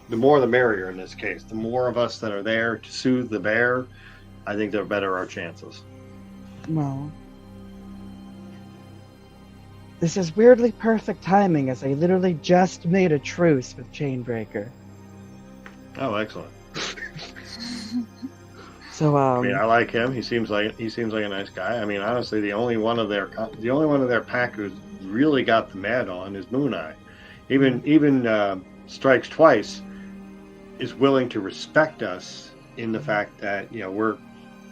the more the merrier in this case. The more of us that are there to soothe the bear, I think the better our chances. Well, This is weirdly perfect timing, as I literally just made a truce with Chainbreaker. Oh, excellent. So, I mean, I like him. He seems like a nice guy. I mean, honestly, the only one of their pack who's really got the mad on is Moon Eye. Even Strikes Twice is willing to respect us in the fact that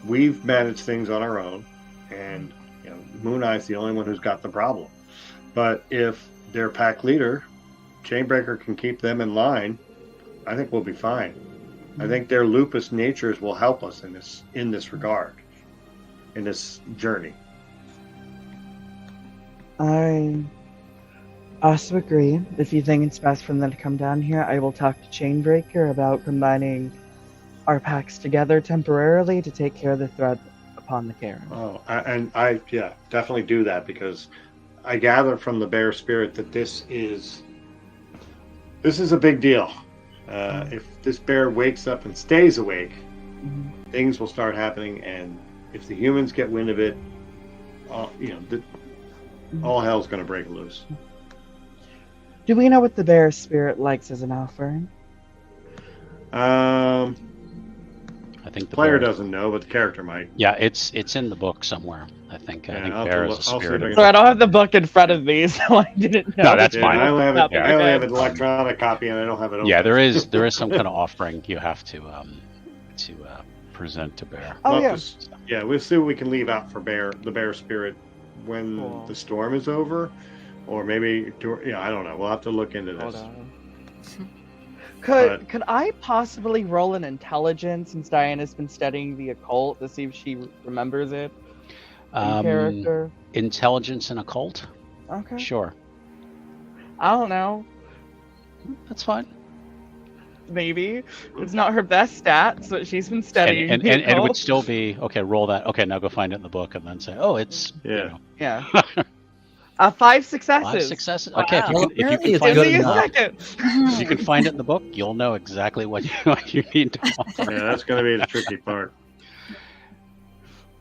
we've managed things on our own, and Moon Eye's the only one who's got the problem. But if their pack leader, Chainbreaker, can keep them in line, I think we'll be fine. I think their lupus natures will help us in this regard, in this journey. I also agree. If you think it's best for them to come down here, I will talk to Chainbreaker about combining our packs together temporarily to take care of the threat upon the Karen. Oh, and I definitely do that, because I gather from the bear spirit that this is a big deal. If this bear wakes up and stays awake, things will start happening, and if the humans get wind of it, all hell's going to break loose. Do we know what the bear spirit likes as an offering? I think the player bear doesn't know, but the character might. Yeah, it's in the book somewhere. I think bear is a spirit. So I don't have the book in front of me, so I didn't know. No, that's fine. I only have an electronic copy, and I don't have it open. Yeah, there is some kind of offering you have to present to bear. Oh, yeah. We'll see what we can leave out for the bear spirit when the storm is over, or maybe I don't know. We'll have to look into this. Could I possibly roll an intelligence, since Diana's been studying the occult, to see if she remembers it? Character. Intelligence and occult? Okay. Sure. I don't know. That's fine. Maybe. It's not her best stat, so she's been studying. And it would still be, okay, roll that. Okay, now go find it in the book and then say, oh, it's, Yeah. 5 successes. 5 successes? Okay, Wow. if you can It's find good it, enough. if you can find it in the book, you'll know exactly what you need to offer. Yeah, that's going to be the tricky part.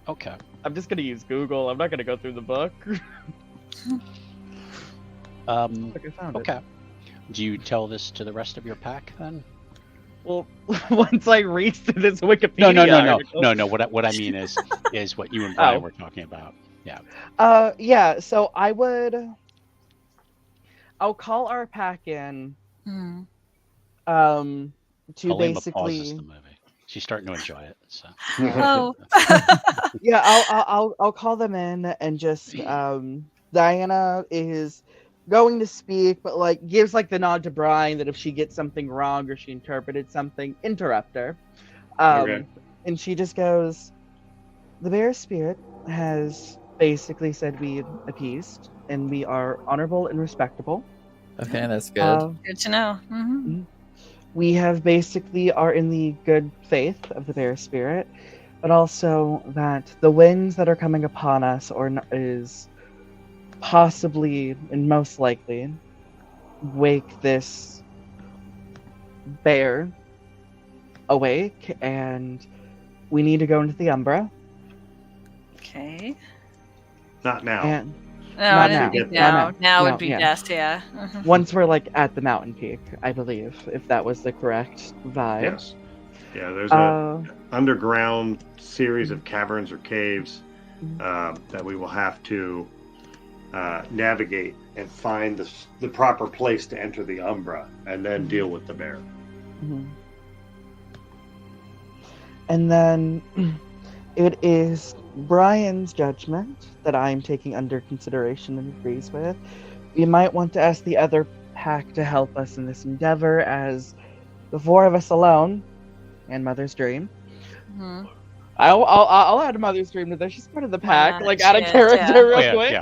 Okay. I'm just going to use Google. I'm not going to go through the book. Look, I found it. Okay. Do you tell this to the rest of your pack then? Well, once I read through this Wikipedia article. No. What I mean is what you and Brian were talking about. Yeah. So I'll call our pack in. To Palima basically. pauses the movie. She's starting to enjoy it. So. Oh. Yeah, I'll call them in and just Diana is going to speak, but gives the nod to Brian that if she gets something wrong or she interpreted something, interrupt her. Okay. And she just goes, the bear spirit has basically said we appeased and we are honorable and respectable. Okay, that's good. Good to know. Mm-hmm. We have basically are in the good faith of the bear spirit, but also that the winds that are coming upon us is possibly and most likely wake this bear awake, and we need to go into the Umbra. Okay. Not now. And No, Not now. now. Would be Yeah. best, yeah. Mhm. once we're at the mountain peak, I believe, if that was the correct vibe. Yes. Yeah, there's a underground series of caverns or caves that we will have to navigate and find the proper place to enter the Umbra, and then deal with the bear. Mhm. And then it is Brian's judgment that I'm taking under consideration and agrees with. We might want to ask the other pack to help us in this endeavor, as the 4 of us alone, and Mother's Dream. Mhm. I'll add Mother's Dream to this. She's part of the pack, Wow, out of shit, character yeah. real quick.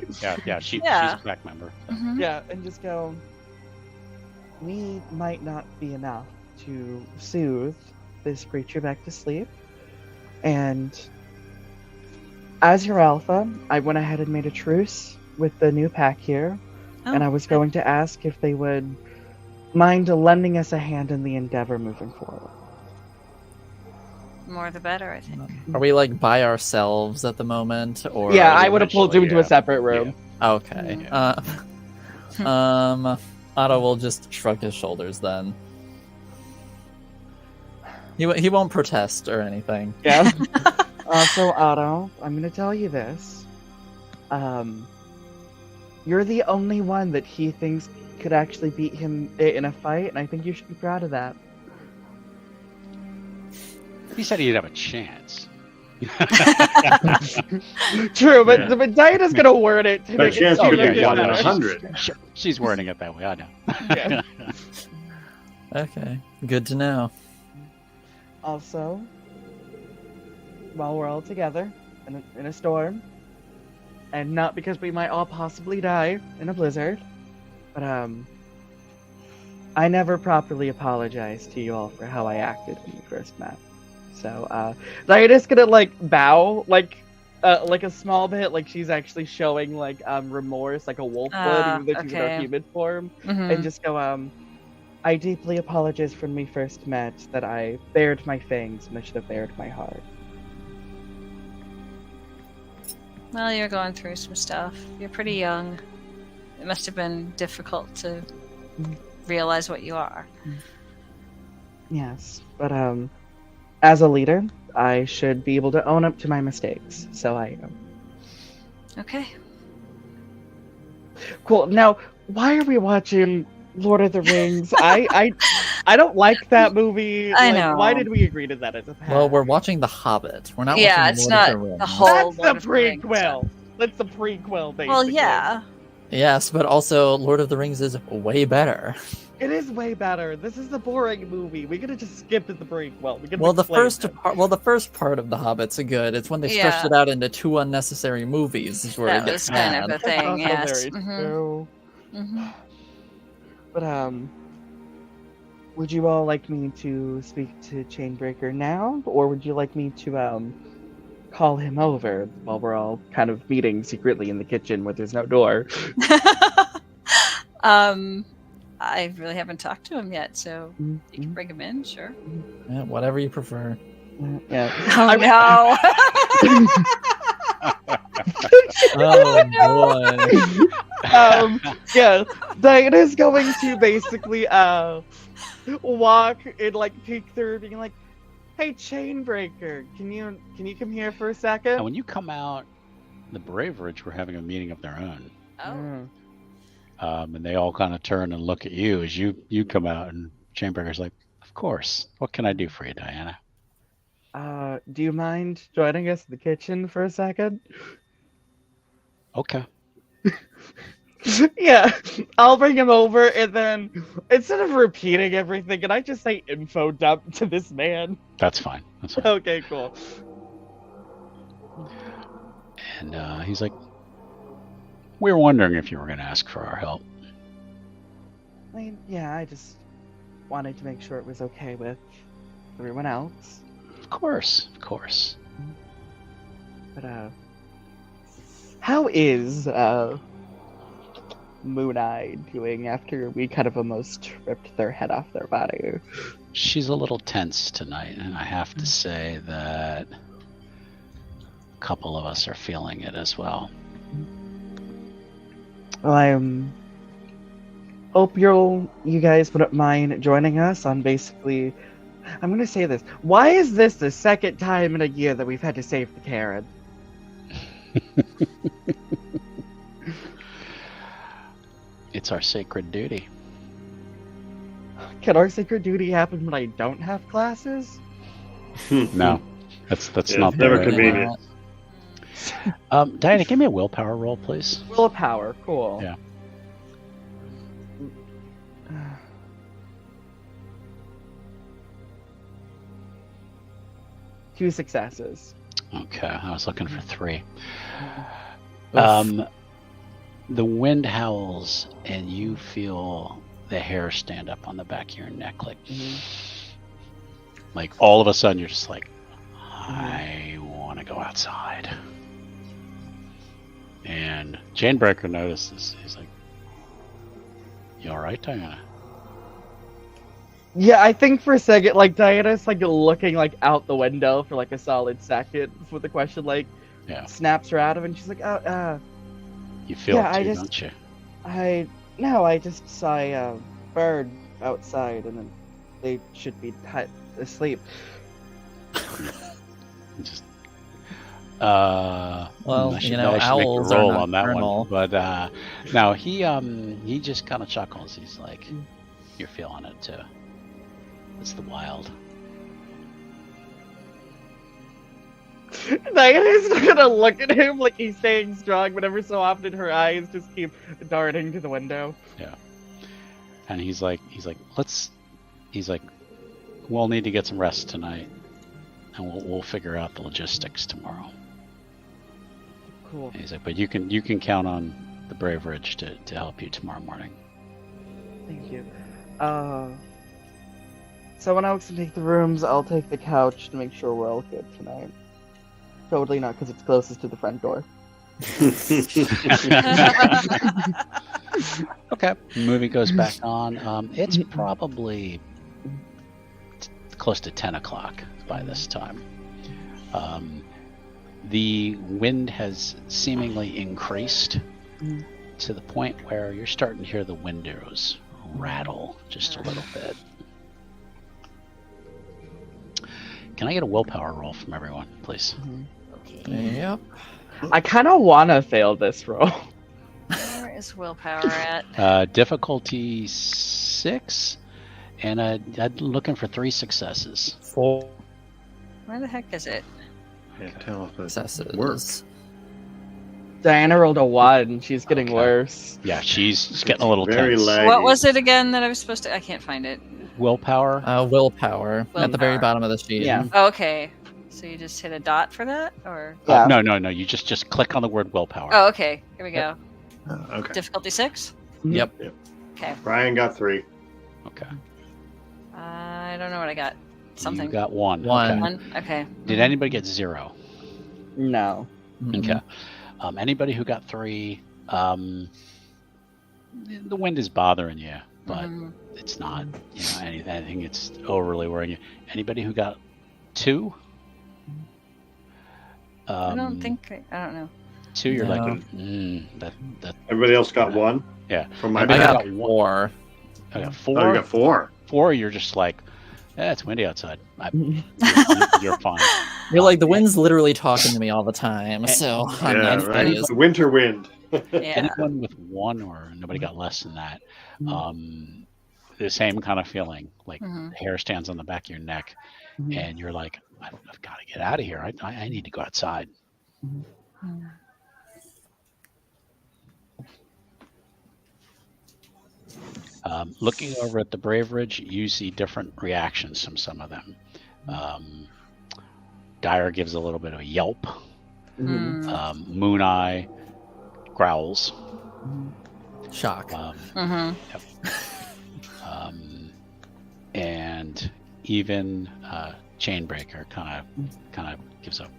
Yeah. She's Yeah. a pack member. Mhm. Yeah, and just go, we might not be enough to soothe this creature back to sleep. And as your alpha, I went ahead and made a truce with the new pack here. Oh, And I was good. going to ask if they would mind lending us a hand in the endeavor moving forward. more the better, I think. Are we like by ourselves at the moment, or Yeah, are we I would have pulled you into eventually, a separate room. Okay. Otto will just shrug his shoulders then. He won't protest or anything. Yeah. So Otto, I'm gonna tell you this. You're the only one that he thinks could actually beat him in a fight, and I think you should be proud of that. He said he'd have a chance. True, but Diana's gonna word it to But make chance it so could that be it's 1 in better. 100. She's wording it that way. I know. Yeah. Okay, good to know. Also, while we're all together in a storm, and not because we might all possibly die in a blizzard, but I never properly apologized to you all for how I acted when we first met. So Diana's gonna like bow like a small bit, like she's actually showing like remorse, like a wolf would, even though she's in her okay. human form, Mhm. and just go I deeply apologize for when we first met that I bared my fangs when I should have bared my heart. Well, you're going through some stuff. You're pretty young. It must have been difficult to realize what you are. Yes, but as a leader, I should be able to own up to my mistakes. So I am. Okay. Cool. Now, why are we watching Lord of the Rings? I don't like that movie. I Like, know. Why did we agree to that as a pact? Well, we're watching The Hobbit. We're not Yeah, watching it's Lord not of the Rings. the whole- That's Lord the of the Rings prequel. That's the prequel, basically. Well, yeah. Yes, but also Lord of the Rings is way better. It is way better. This is the boring movie. We could have just skipped the prequel. We could Well, the explain first it. part. Well, the first part of The Hobbit's good. It's when they stretched Yeah. it out into 2 unnecessary movies is where That it was gets kind bad. of a That's thing, also yes. very Mhm. true. Mhm. But would you all like me to speak to Chainbreaker now, or would you like me to call him over while we're all kind of meeting secretly in the kitchen where there's no door? I really haven't talked to him yet, so you can bring him in, sure. Yeah, whatever you prefer. Yeah. Oh no! Oh boy. Yeah, Diana's going to basically walk and like peek through, being like, "Hey, Chainbreaker, can you come here for a And second?" when you come out, the Braveridge were having a meeting of their own. Oh. And they all kind of turn and look at you as you come out, and Chainbreaker's like, "Of course. What can I do for you, Diana?" Do you mind joining us in the kitchen for a second? Okay. Yeah, I'll bring him over, and then instead of repeating everything, can I just say info dump to this man? That's fine. That's fine. Okay, cool. And he's like, "We were wondering if you were going to ask for our help." I mean, yeah, I just wanted to make sure it was okay with everyone else. Of course. Of course. But how is Moon Eye doing after we kind of almost ripped their head off their body? She's a little tense tonight, and I have to say that a couple of us are feeling it as well. Well, I hope you guys wouldn't mind joining us on basically. I'm gonna say this. Why is this the second time in a year that we've had to save the Karen? It's our sacred duty. Can our sacred duty happen when I don't have classes? No, that's Yeah, not it's the never way- convenient. Diana, give me a willpower roll, please. Willpower, cool. Yeah. Two successes. Okay, I was looking for 3. Oof. The wind howls, and you feel the hair stand up on the back of your neck, like all of a sudden you're just like, I want to go outside. And Chainbreaker notices. He's like, "You all right, Diana?" Yeah, I think for a second, like Diana's like looking like out the window for like a solid second before the question like Yeah. snaps her out of it, and she's like, You feel Yeah, it I too, just- don't you? I just saw a bird outside, and then they should be asleep. Just Well, I should you know, make a owls are roll on that nocturnal. one. But no, he just kind of chuckles. He's like, "You're feeling it too. It's the wild." Diana's gonna look at him like he's staying strong, but every so often her eyes just keep darting to the window. And he's like, "We'll need to get some rest tonight, and we'll figure out the logistics tomorrow." Cool. And he's like, "But you can count on the Brave Ridge to help you tomorrow morning." Thank you. Someone else can take the rooms. I'll take the couch to make sure we're all good tonight. Totally not because it's closest to the front door. Okay. The movie goes back on. It's probably close to 10 o'clock by this time. The wind has seemingly increased to the point where you're starting to hear the windows rattle just a little bit. Can I get a willpower roll from everyone, please? Okay. Yep. I kind of want to fail this roll. Where is willpower at? Difficulty 6, and I'm looking for 3 successes. 4 Where the heck is it? Can't tell if it successes. works. Diana rolled a 1. She's getting Okay. worse. Yeah, she's getting a little Very tense. laggy. What was it again that I was supposed to? I can't find it. Willpower. Willpower at the very Willpower. bottom of the sheet. Yeah. Oh, okay. So you just hit a dot for that, or? Yeah. No. You just click on the word willpower. Oh, okay. Here we go. Okay. Difficulty 6. Yep. Okay. Brian got 3. Okay. I don't know what I got. Something. You got 1. One. Okay. 1. Okay. Did anybody get 0? No. Mhm. Okay. Anybody who got 3, the wind is bothering you, but Mhm. it's not, anything it's overly worrying you. Anybody who got 2? I don't think. I don't know. 2, you're No. like, that. Everybody else got 1? Yeah. From my I Anybody back? got got 4. I got Oh, 4. you got 4. 4, you're just like, it's windy outside. You're fine. You're like, the wind's literally talking to me all the time, so I'm Yeah, not right. phased. The winter wind. Yeah. Anyone with 1 or nobody got less than that, the same kind of feeling, like Mhm. the hair stands on the back of your neck, and you're like, I've got to get out of here. I need to go outside. Mm. Looking over at the Brave Ridge, you see different reactions from some of them. Dyer gives a little bit of a yelp. Mm. Moon Eye growls. Shock. Mhm. And even Chainbreaker kind of gives up,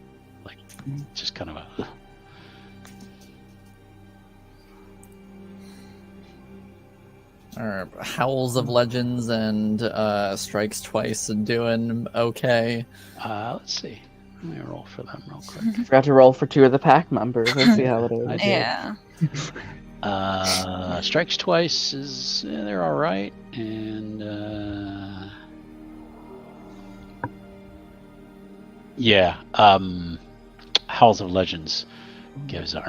like just kind of a. Are Howls of Legends and Strikes Twice doing okay? Let's see. Let me roll for them real quick. Forgot to roll for 2 of the pack members. Let's see how it is. I did. Yeah. Strikes Twice is they're all right, and yeah. Howls of Legends gives a.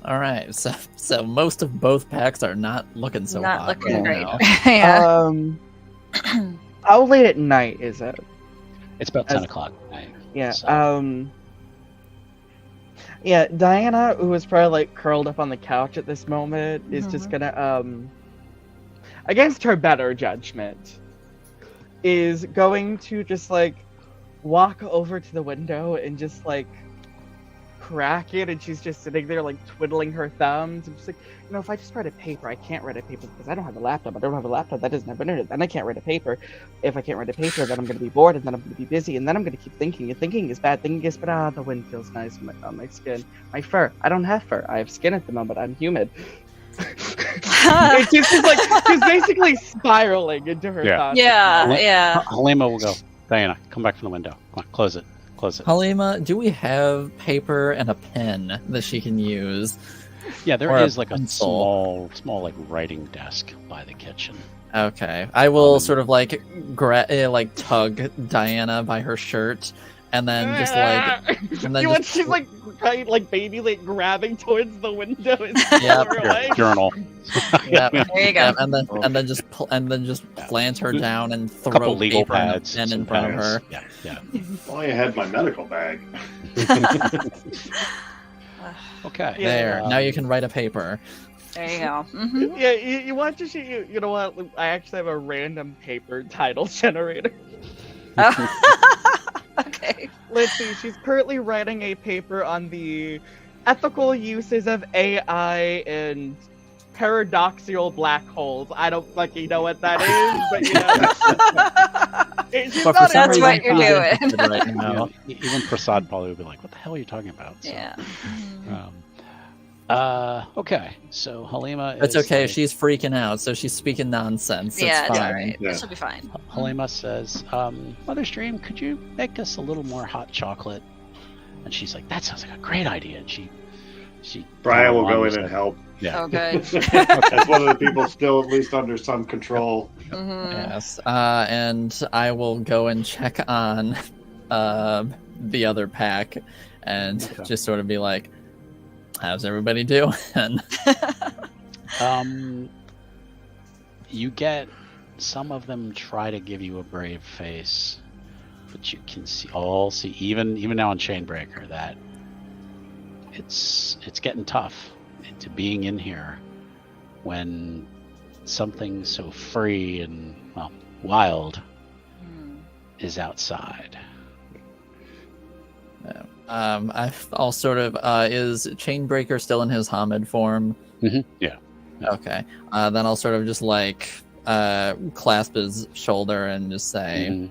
All right, so most of both packs are not looking so Not hot looking right great. now. Yeah. How late at night is it? It's about 10 As- o'clock at night. Yeah. So- Yeah. Diana, who is probably like curled up on the couch at this moment, is just Mhm. gonna against her better judgment, is going to just like walk over to the window and just like crack it, and she's just sitting there like twiddling her thumbs and just like, if I just write a paper, I can't write a paper because I don't have a laptop. I don't have a laptop that doesn't have internet, then I can't write a paper. If I can't write a paper, then I'm gonna be bored, and then I'm gonna be busy, and then I'm gonna keep thinking, and thinking is bad, thinking is, but the wind feels nice on my skin. My fur, I don't have fur, I have skin at the moment, I'm humid. It's just like she's basically spiraling into her Yeah. thoughts. Yeah. Halima will go. Diana, come back from the window. Come on, close it. Close it. Halima, do we have paper and a pen that she can use? Yeah, there or a is like a pencil. small like writing desk by the kitchen. Okay, I will sort of like tug Diana by her shirt, and then just like, and then you want just she's like kind like baby like grabbing towards the window and Yep. pull her away. Journal. yeah, There you go. yeah, and then just plant her down and throw Couple legal paper and a pads, pen some in front of pens. her. Yeah. Oh, I had my medical bag. Okay. Yeah. There, now you can write a paper. There you go. Mhm. Yeah, you want to see? You know what? I actually have a random paper title generator. Okay. Let's see. She's currently writing a paper on the ethical uses of AI and paradoxical black holes. I don't fucking know what that is, but you know. She's But for not some That's reason, what you're she's doing. interested right now. Even Prasad probably would be like, "What the hell are you talking about?" So, Yeah. Okay. So Halima. It's is okay. like- She's freaking out, so she's speaking nonsense. Yeah, it's it's fine. okay. Yeah. This will be fine. Halima says, "Mother's Dream, could you make us a little more hot chocolate?" And she's like, "That sounds like a great idea." And she Brian will go wanders in and help. Yeah. Oh, good. As one of the people still at least under some control. Mhm. Yes, and I will go and check on the other pack and Okay. just sort of be like, "How's everybody doing?" You get some of them try to give you a brave face, but you can see even now in Chainbreaker that it's getting tough into being in here when something so free and wild Mm. is outside. I'll sort of is Chainbreaker still in his Hamid form? Yeah. Okay. Then I'll sort of just like clasp his shoulder and just say, Mhm.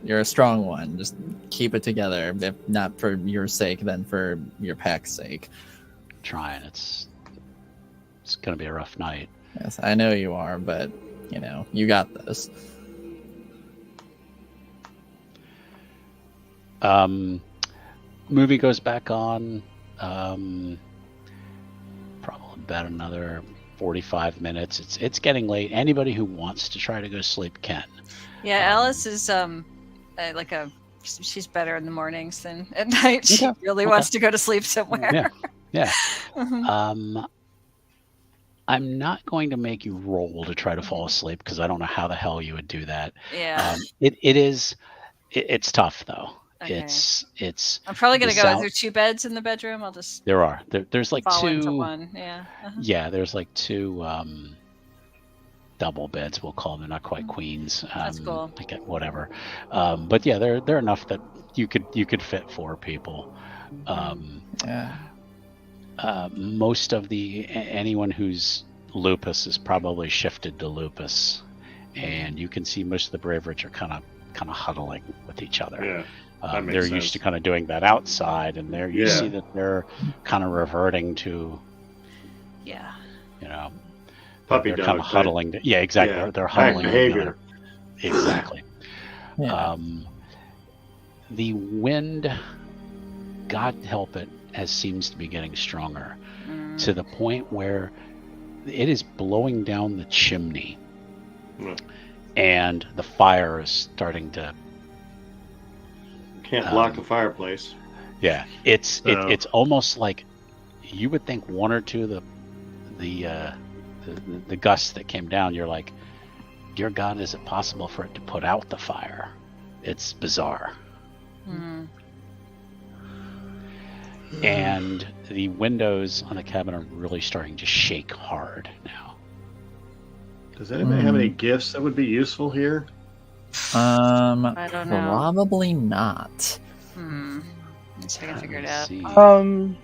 "You're a strong one. Just keep it together. If not for your sake, then for your pack's sake." Trying. It's gonna be a rough night. Yes, I know you are, but you know you got this. Movie goes back on. Probably about another 45 minutes. It's getting late. Anybody who wants to try to go sleep can. Yeah, Alice is she's better in the mornings than at night. She Okay. really Okay. wants to go to sleep somewhere. Yeah. Yeah. Mhm. I'm not going to make you roll to try to fall asleep because I don't know how the hell you would do that. Yeah. It's tough though. Okay. It's I'm probably gonna the go. Is sound- there 2 beds in the bedroom? I'll just there's like fall into two. one. Yeah. Uh-huh. Yeah, there's like two double beds. We'll call them. They're not quite queens. That's cool. I get whatever. But yeah, they're enough that you could fit 4 people. Yeah. Most of anyone who's lupus is probably shifted to lupus, and you can see most of the Brave Rich are kind of huddling with each other. Yeah. That makes They're sense. used to kind of doing that outside, and you Yeah. see that they're kind of reverting to, Yeah. Puppy they're dog. kind of huddling. Yeah, exactly. Yeah. They're Pack huddling behavior. together. Exactly. Yeah. The wind, God help it, seems to be getting stronger to the point where it is blowing down the chimney, and the fire is starting to. Can't block the fireplace. Yeah, it's almost like you would think one or two of the gusts that came down. You're like, dear God, is it possible for it to put out the fire? It's bizarre. Mm. And the windows on the cabin are really starting to shake hard now. Does anybody have any gifts that would be useful here? I don't know. Probably not. Let's see if I can figure it Let's out. see.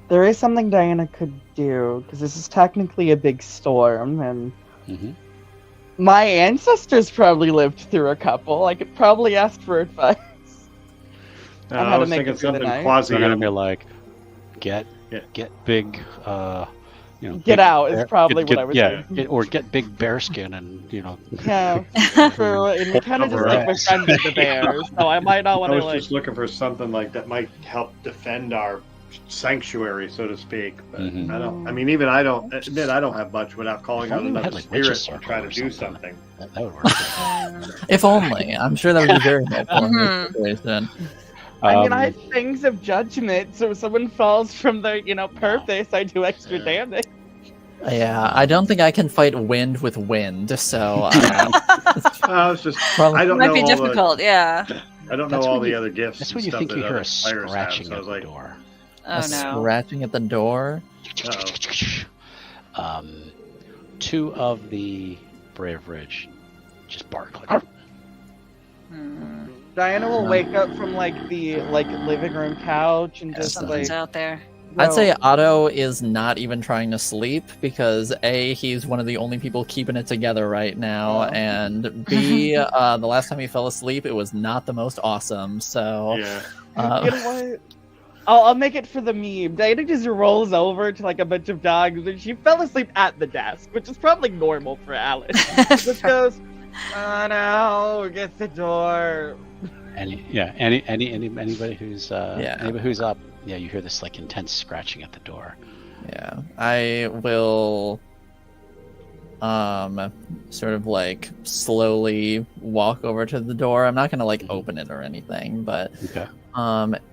There is something Diana could do because this is technically a big storm, and Mhm. my ancestors probably lived through a couple. I could probably ask for advice. On how I to was make thinking it through the something night. They're gonna be quasi. like, get get big. Get big out is probably what I was saying. or get big bearskin and Yeah, and we kind of just like befriended the bears, so I might not want I to was like. just looking for something like that might help defend our sanctuary, so to speak. But Mhm. I don't. I mean, even I don't admit I don't have much without calling If on only we another had, like, witch's spirit to circle try to or do something. something. that would work. If only. I'm sure that would be very helpful in this situation. I mean, I have things of judgment, so if someone falls from their, purpose, I do extra damage. Yeah, I don't think I can fight wind with wind, so It's just Probably- I don't Might know be all difficult, yeah. I don't know That's all when the you- other gifts. That's and when you stuff think that you hear other a players have, scratching so I at was the like, door. Oh no. scratching at the door. Two of the Brave Ridge just bark like. Hmm. Diana will wake up from the living room couch and just Something's out there. I'd go. say Otto is not even trying to sleep because A, he's one of the only people keeping it together right now, and B, the last time he fell asleep, it was not the most awesome. So, yeah. You know what? I'll make it for the meme. Diana just rolls over to a bunch of dogs, and she fell asleep at the desk, which is probably normal for Alice. Just goes, oh no, get the door. Anybody who's Yeah. anybody who's up, you hear this intense scratching at the door. yeah, I will sort of slowly walk over to the door. I'm not gonna open it or anything, but Okay.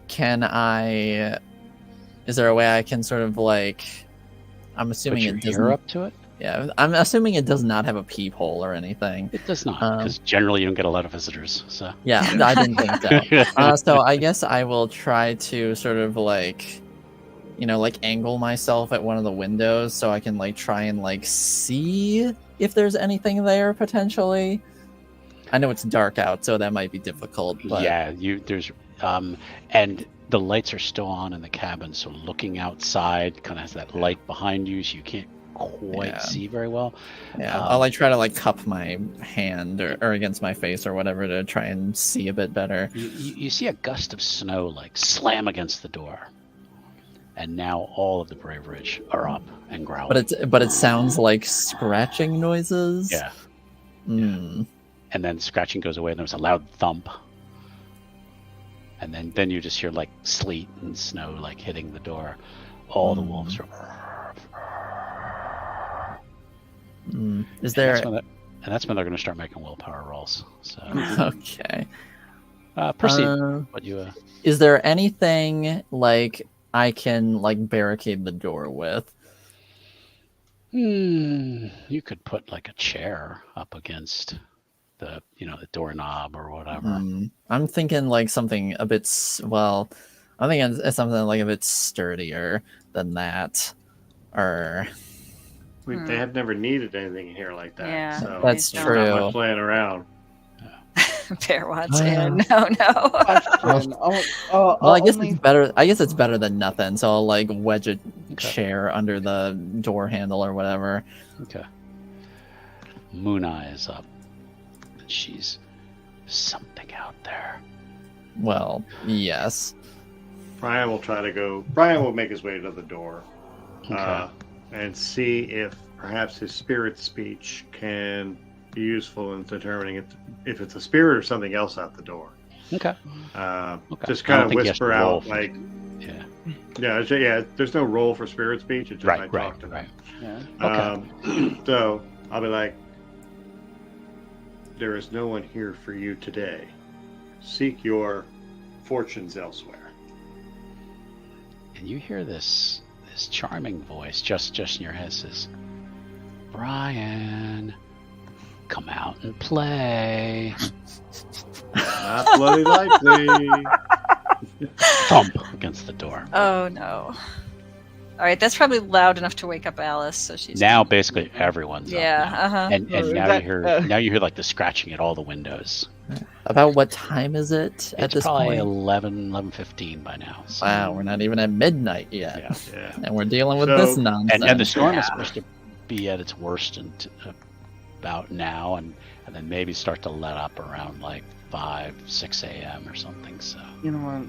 can I, is there a way I can sort of I'm Put assuming your it ear doesn't, up to it. yeah, I'm assuming it does not have a peephole or anything. It does not, because generally you don't get a lot of visitors. So Yeah, I didn't think so. So I guess I will try to sort of angle myself at one of the windows so I can try and see if there's anything there potentially. I know it's dark out, so that might be difficult. But there's and the lights are still on in the cabin, so looking outside kind of has that light behind you, so you can't quite see very well. yeah, I'll try to cup my hand or against my face or whatever to try and see a bit better. You see a gust of snow slam against the door, and now all of the Brave Ridge are up and growling. But it sounds like scratching noises. Yeah. Mm. And then scratching goes away, and there's a loud thump. And then you just hear sleet and snow hitting the door. All the wolves are. Is there? And that's when they're going to start making willpower rolls. So Okay. proceed. What you? Is there anything I can barricade the door with? You could put a chair up against the the doorknob or whatever. I'm thinking something a bit I'm thinking it's something a bit sturdier than that, or They have never needed anything here like that. Yeah, so that's there's true. Not much playing around. Bear wants in. No. Question. well, I guess it's better. I guess it's better than nothing. So I'll wedge a chair under the door handle or whatever. Okay. Moon Eye is up. She's something out there. Well, yes. Brian will make his way to the door and see if perhaps his spirit speech can be useful in determining if it's a spirit or something else out the door. Okay. Just I kind don't of think he has to whisper roll out for- yeah. There's no role for spirit speech. It's just I Right. talk to them. Right. Yeah. Okay. So I'll be like, there is no one here for you today. Seek your fortunes elsewhere. And you hear this charming voice just in your head says, Brian, come out and play. Not bloody likely. Thump against the door. Oh no. All right, that's probably loud enough to wake up Alice, so she's Now basically everyone's up yeah. now. And now you hear the scratching at all the windows. About what time is it at It's this probably point? 11:15 by now. So. Wow, we're not even at midnight yet, Yeah. and we're dealing with So- this nonsense. And the storm is supposed to be at its worst about now, and then maybe start to let up around 5, 6 a.m. or something. So You know what?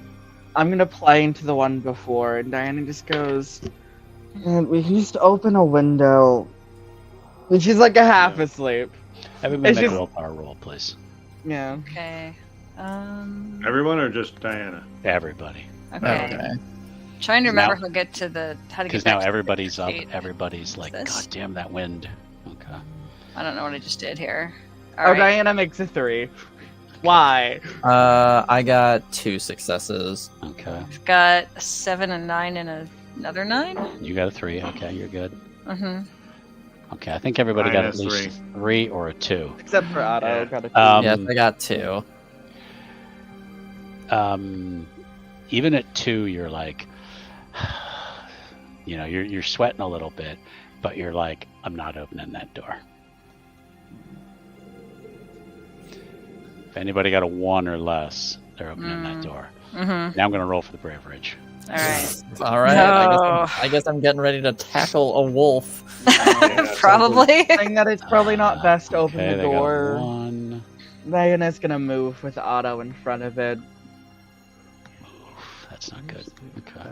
I'm gonna play into the one before, and Diana just goes, and we can just open a window. And she's like a half asleep. Everybody It's make a just- willpower roll, please. Yeah. Okay. Everyone or just Diana? Everybody. Okay. Okay. Trying to remember Now- how to get to the how to get Because back now to the everybody's up. state. Everybody's like, This? God damn that wind. Okay. I don't know what I just did here. Oh, All right. Diana makes a 3. Why? I got 2 successes. Okay. I've got a 7, a 9, and another 9. You got a 3. Okay, you're good. Mm-hmm. Okay, I think everybody got at Minus least 3 or a 2. Except for Otto. Yeah. Got a Yes, I got 2. Even at 2, you're like, you're sweating a little bit, but you're like, I'm not opening that door. If anybody got a 1 or less, they're opening that door. Mm-hmm. Now I'm gonna roll for the Braveridge. All right. All right. No. I guess I'm getting ready to tackle a wolf. Probably. saying that it's probably not best to open Okay, the they got a door. 1. Diana's gonna move with Otto in front of it. Oof, that's not good. Okay.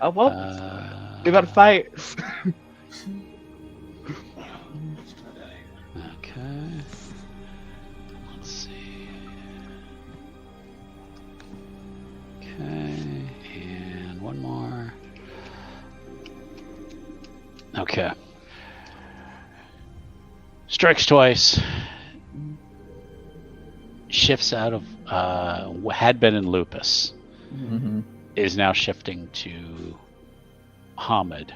Oh well, Uh, we gotta fight. Okay. Let's see. Okay, and one more. Okay. Strikes twice. Shifts out of had been in Lupus, Mm-hmm. is now shifting to Hamid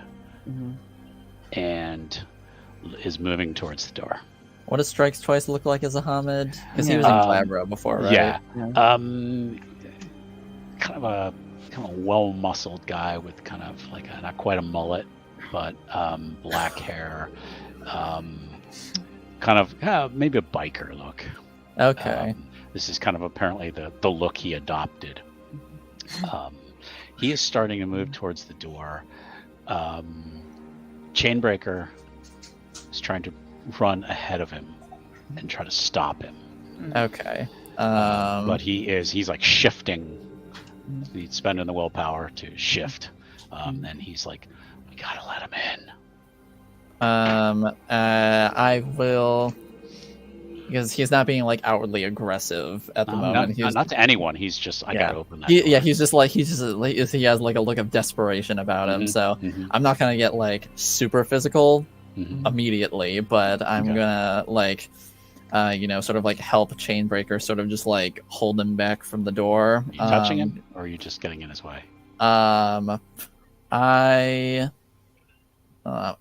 Mhm. and is moving towards the door. What does Strikes Twice look like as a Hamid? Because he was Yeah. in Glabro before, right? Yeah. Yeah. Kind of a well-muscled guy with kind of like not quite a mullet, but black hair, kind of maybe a biker look. Okay. This is kind of apparently the look he adopted. He is starting to move towards the door. Chainbreaker is trying to run ahead of him and try to stop him. Okay. But he's like shifting. He's spending the willpower to shift. And he's like, we gotta let him in. I will, because he's not being like outwardly aggressive at the moment. Not to anyone. He's just, I Yeah. gotta open that door. He's just like he has like a look of desperation about him. Mhm, So mhm, I'm not gonna get like super physical mhm. immediately, but I'm Okay. gonna like, sort of like help Chainbreaker, sort of just like hold him back from the door. Are you touching him, or are you just getting in his way?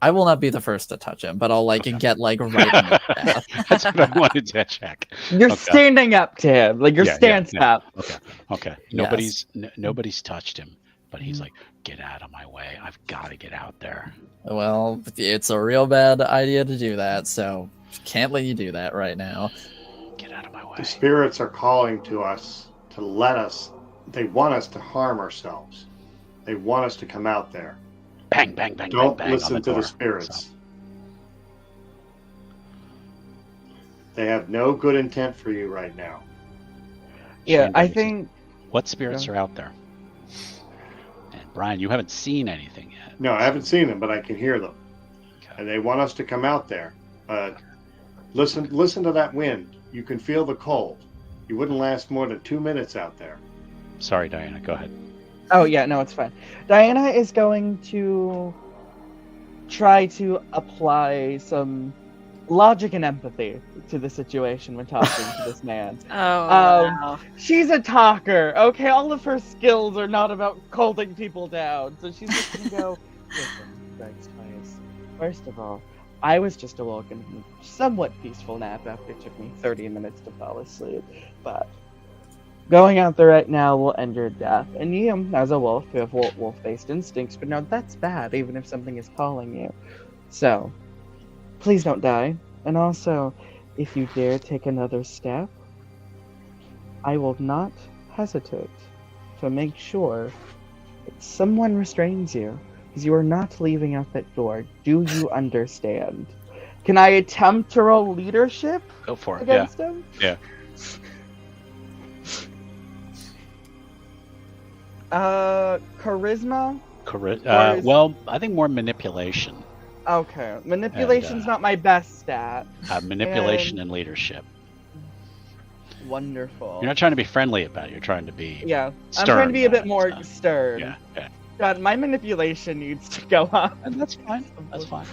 I will not be the first to touch him, but I'll like Okay. get like right in the path. That's what I wanted to check. You're Okay. standing up to him, like your Yeah, stance yeah. up. Okay. Yes. Nobody's touched him, but he's like, get out of my way. I've got to get out there. Well, it's a real bad idea to do that, so can't let you do that right now. Get out of my way. The spirits are calling to us to let us. They want us to harm ourselves. They want us to come out there. Bang, bang, bang, Don't bang, bang listen on the to door. the spirits. So, They have no good intent for you right now. Yeah, I Chainbreaker, think what spirits are out there? And Brian, you haven't seen anything yet. No, I haven't seen them, but I can hear them, Okay. and they want us to come out there. But listen to that wind. You can feel the cold. You wouldn't last more than 2 minutes out there. Sorry, Diana. Go ahead. Oh yeah, no, it's fine. Diana is going to try to apply some logic and empathy to the situation when talking to this man. Oh, wow. She's a talker, okay? All of her skills are not about holding people down. So she's just gonna go, listen, Rex Pius. First of all, I was just awoken from a somewhat peaceful nap after it took me 30 minutes to fall asleep. But going out there right now will end your death. And you, as a wolf, you have wolf-based instincts, but no, that's bad, even if something is calling you. So, please don't die. And also, if you dare take another step, I will not hesitate to make sure that someone restrains you, because you are not leaving out that door. Do you understand? Can I attempt to roll leadership Go for it. against him? Yeah. Charisma? Or is- Well, I think more manipulation. Okay. Manipulation's not my best stat. Manipulation and leadership. Wonderful. You're not trying to be friendly about it. You're trying to be Yeah. stern I'm trying to be a about bit it, more so. stern. Yeah. God, my manipulation needs to go up. And that's fine. That's fine.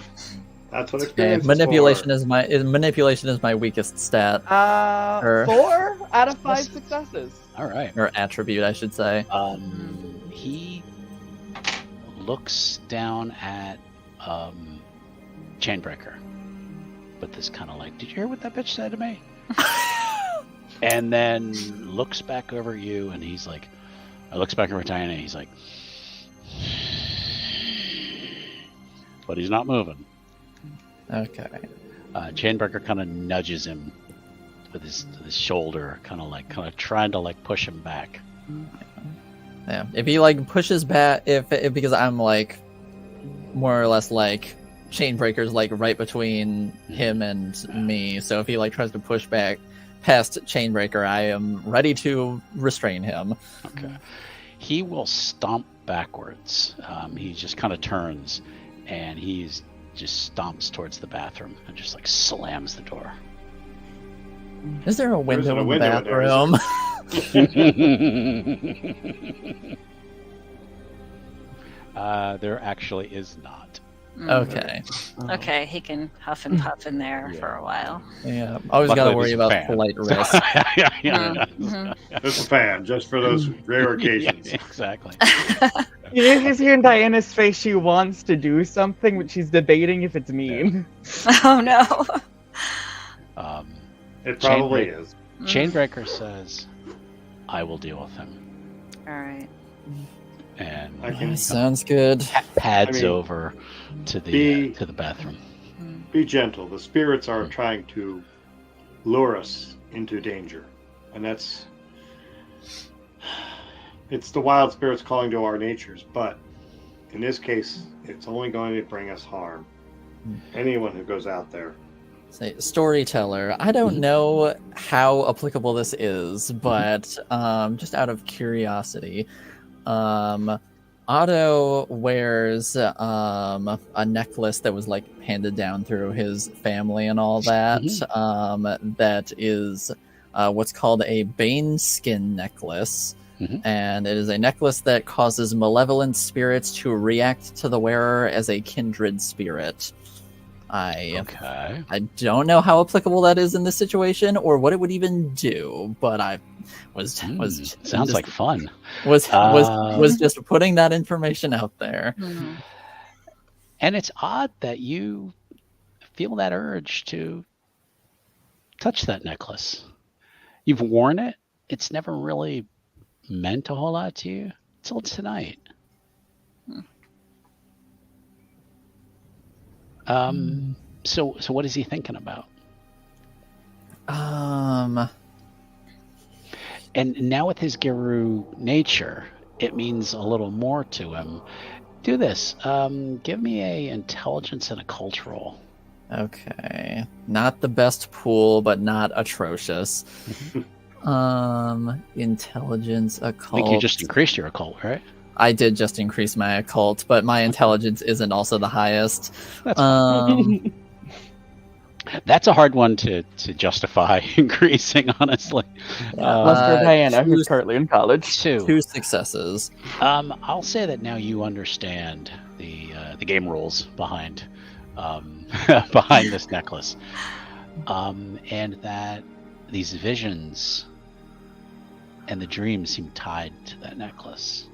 That's what Okay, experience manipulation is is my weakest stat 4 out of 5 successes. All right. or attribute, I should say. He looks down at Chainbreaker with this kind of like, did you hear what that bitch said to me? And then looks back over you, and he's like, looks back over Diana, and he's like, but he's not moving. Okay. Chainbreaker kind of nudges him with his shoulder, kind of trying to like push him back. Yeah. If he like pushes back, if because I'm like more or less like Chainbreaker's like right between him and me, so if he like tries to push back past Chainbreaker, I am ready to restrain him. Okay. He will stomp backwards. He just kind of turns, and he's just stomps towards the bathroom and just like slams the door. Is there a window in the window in there, bathroom? There actually is not. Okay. Okay, he can huff and puff in there Yeah. for a while. Yeah. Always Luckily, gotta worry there's a about fan. polite risk. Yeah. There's a fan just for those rare occasions. Yeah, exactly. You just hear in Diana's face she wants to do something, but she's debating if it's mean. Oh no. It probably Chainbreaker. is. Chainbreaker says, "I will deal with him," All right. and I can Sounds good. pads I mean, over to the bathroom. be gentle. The spirits are trying to lure us into danger, and it's the wild spirits calling to our natures. But in this case, it's only going to bring us harm. Anyone who goes out there. Say, storyteller. I don't know how applicable this is, but just out of curiosity, Otto wears a necklace that was like handed down through his family and all that. That is what's called a Bane skin necklace. And it is a necklace that causes malevolent spirits to react to the wearer as a kindred spirit. I don't know how applicable that is in this situation or what it would even do, but I was Sounds just, like fun. was just putting that information out there. And it's odd that you feel that urge to touch that necklace. You've worn it. It's never really meant a whole lot to you until tonight. So what is he thinking about? And now with his Guru nature, it means a little more to him. Do this. Give me a intelligence and a cultural. Okay. Not the best pool, but not atrocious. Intelligence, occult. I think you just increased your occult, right? I did just increase my occult, but my intelligence isn't also the highest. That's a hard one to justify increasing, honestly. Unless for Diana, who's currently in college. Two successes. I'll say that now you understand the game rules behind behind this necklace, and that these visions and the dreams seem tied to that necklace.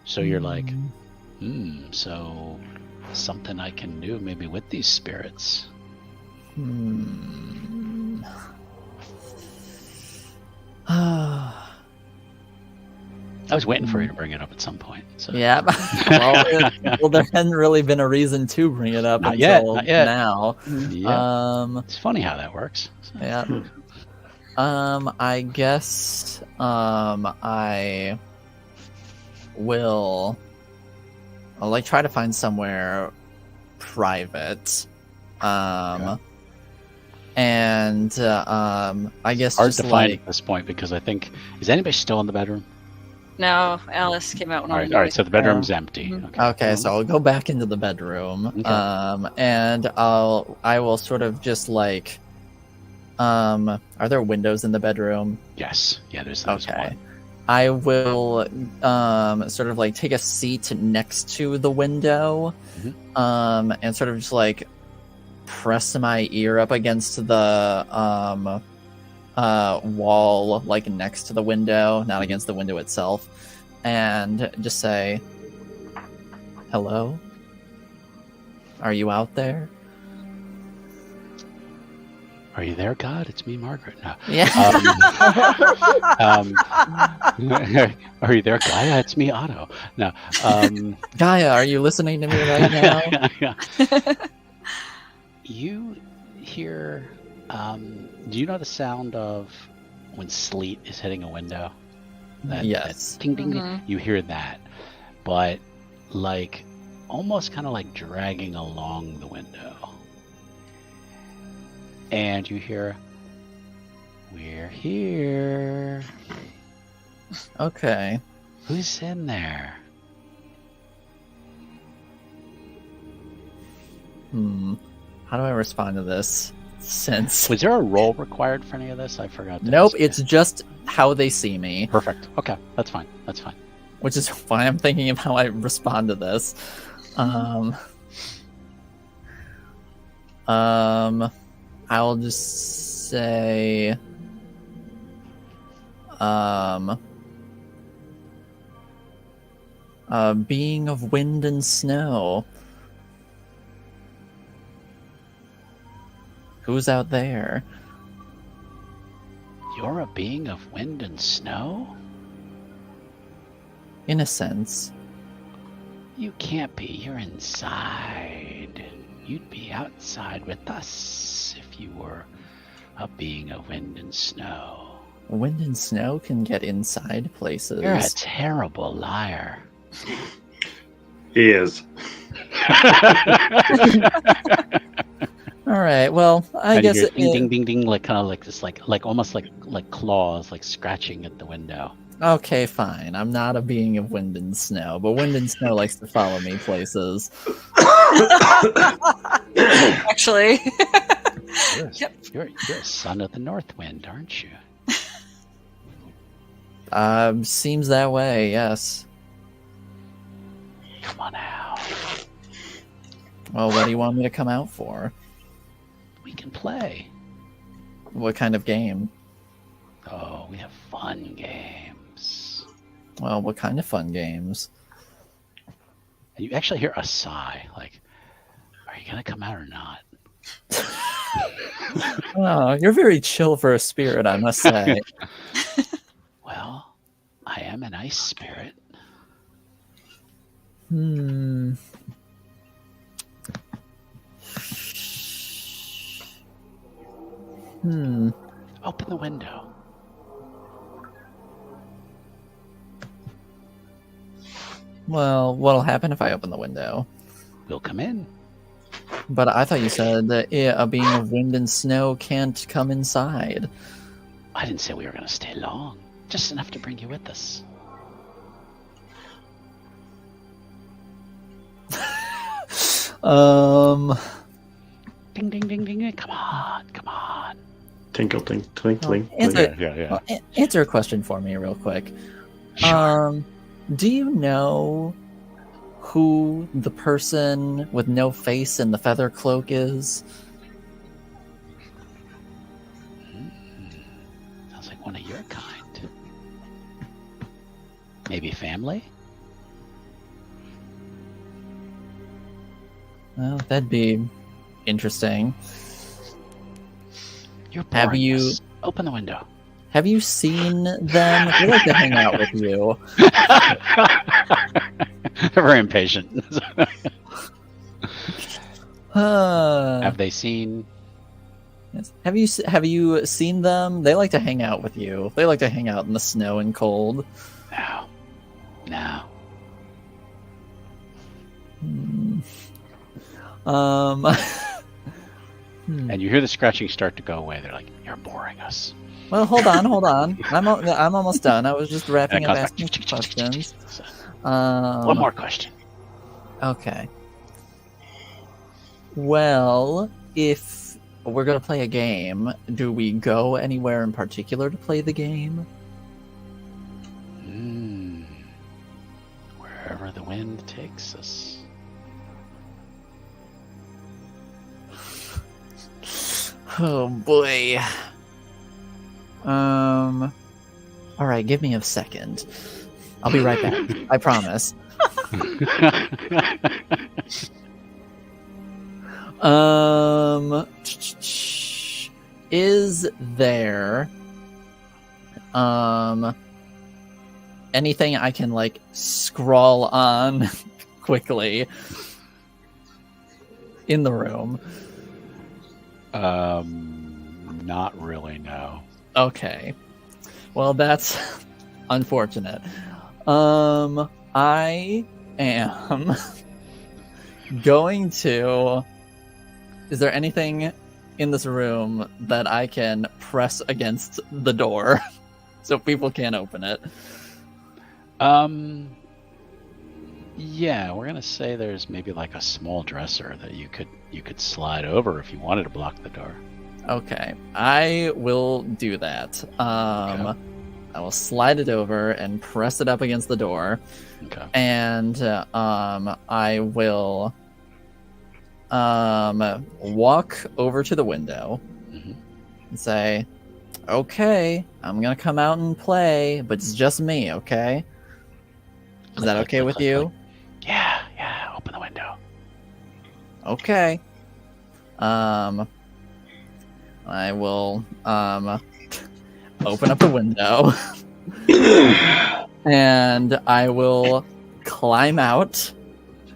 So you're like, so something I can do maybe with these spirits. I was waiting for you to bring it up at some point. So. Yeah. Well, there hadn't really been a reason to bring it up Not until yet. now. Yeah. It's funny how that works. Yeah. I guess I will. I'll like try to find somewhere private. and I guess Hard just to find like at this point because I think is anybody still in the bedroom? No, Alice came out when All I right, was all right. So the bedroom's Oh. empty. Mhm. Okay. okay, so I'll go back into the bedroom, Okay. and I will sort of just like, are there windows in the bedroom? Yes. Yeah. There's Okay. one. I will sort of like take a seat next to the window, and sort of just like press my ear up against the wall, like next to the window, not against the window itself, and just say, "Hello? Are you out there?" Are you there, God? It's me, Margaret. No. Yeah. Are you there, Gaia? It's me, Otto. No. Gaia, are you listening to me right now? You hear? Do you know the sound of when sleet is hitting a window? Yes. That ding, ding, ding. Mhm. You hear that, but like almost kind of like dragging along the window. And you hear, "We're here." Okay. Who's in there? How do I respond to this? Since Was there a roll required for any of this? I forgot. To nope, ask. it's just how they see me, Perfect. Okay, that's fine. That's fine. which is why I'm thinking of how I respond to this. I'll just say, being of wind and snow. Who's out there? You're a being of wind and snow? In a sense. You can't be. You're inside. You'd be outside with us if you were a being of wind and snow. Wind and snow can get inside places. You're a terrible liar. He is. All right. Well, I And guess you hear ding, ding, ding, ding, like kind of like this, like almost like claws, like scratching at the window. Okay, fine. I'm not a being of wind and snow, but wind and snow likes to follow me places. Actually. You're a son of the north wind, aren't you? Seems that way. Yes. Come on out. Well, what do you want me to come out for? We can play. What kind of game? Oh, we have fun games. Well, what kind of fun games? And you actually hear a sigh, like, are you gonna come out or not? Oh, you're very chill for a spirit, I must say. Well, I am an ice spirit. Open the window. Well, what'll happen if I open the window? We'll come in. But I thought you said that a being of wind and snow can't come inside. I didn't say we were gonna stay long. Just enough to bring you with us. Ding, ding, ding, ding, ding. Come on, come on. Tinkle, tink, twinkling. Answer, Yeah. answer a question for me real quick. Sure. Do you know who the person with no face in the feather cloak is? Sounds like one of your kind. Maybe family? Well, that'd be interesting. You're Have boring you- us. Open the window. Have you seen them? They like to hang out with you. They're very impatient. Have they seen? Have you seen them? They like to hang out with you. They like to hang out in the snow and cold. No. And you hear the scratching start to go away. They're like, "You're boring us." Well, hold on. I'm almost done. I was just And wrapping it up goes asking back. questions. One more question. Okay. Well, if we're gonna play a game, do we go anywhere in particular to play the game? Wherever the wind takes us. Oh boy. All right, give me a second. I'll be right back. I promise. Is there anything I can like scrawl on quickly in the room? Not really, no. Okay. Well, that's unfortunate. I am going to... Is there anything in this room that I can press against the door so people can't open it? Yeah, we're gonna say there's maybe like a small dresser that you could slide over if you wanted to block the door. Okay, I will do that. Okay. I will slide it over and press it up against the door, Okay. and I will walk over to the window Mhm. and say, "Okay, I'm gonna come out and play, but it's just me, okay? Is that Click, okay click, with click, you?" click. Yeah. Open the window. Okay. I will open up the window and I will climb out.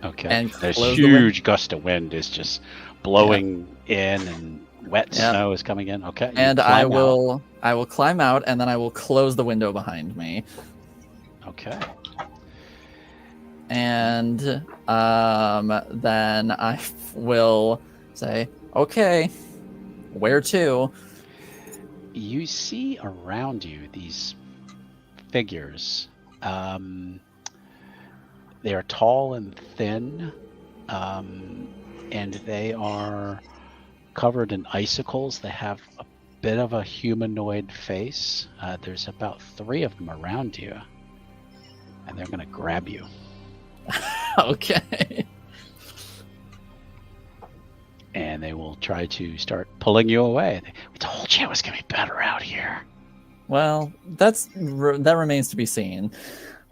Okay. And There's close the window. huge gust of wind is just blowing in, and wet Yeah. snow is coming in. Okay. you And climb out. I will climb out and then I will close the window behind me. Okay. And then I will say, "Okay, where to?" You see around you these figures. They are tall and thin, and they are covered in icicles. They have a bit of a humanoid face. There's about 3 of them around you, and they're going to grab you. Okay. And they will try to start pulling you away. We told you it was going to be better out here. Well, that remains to be seen.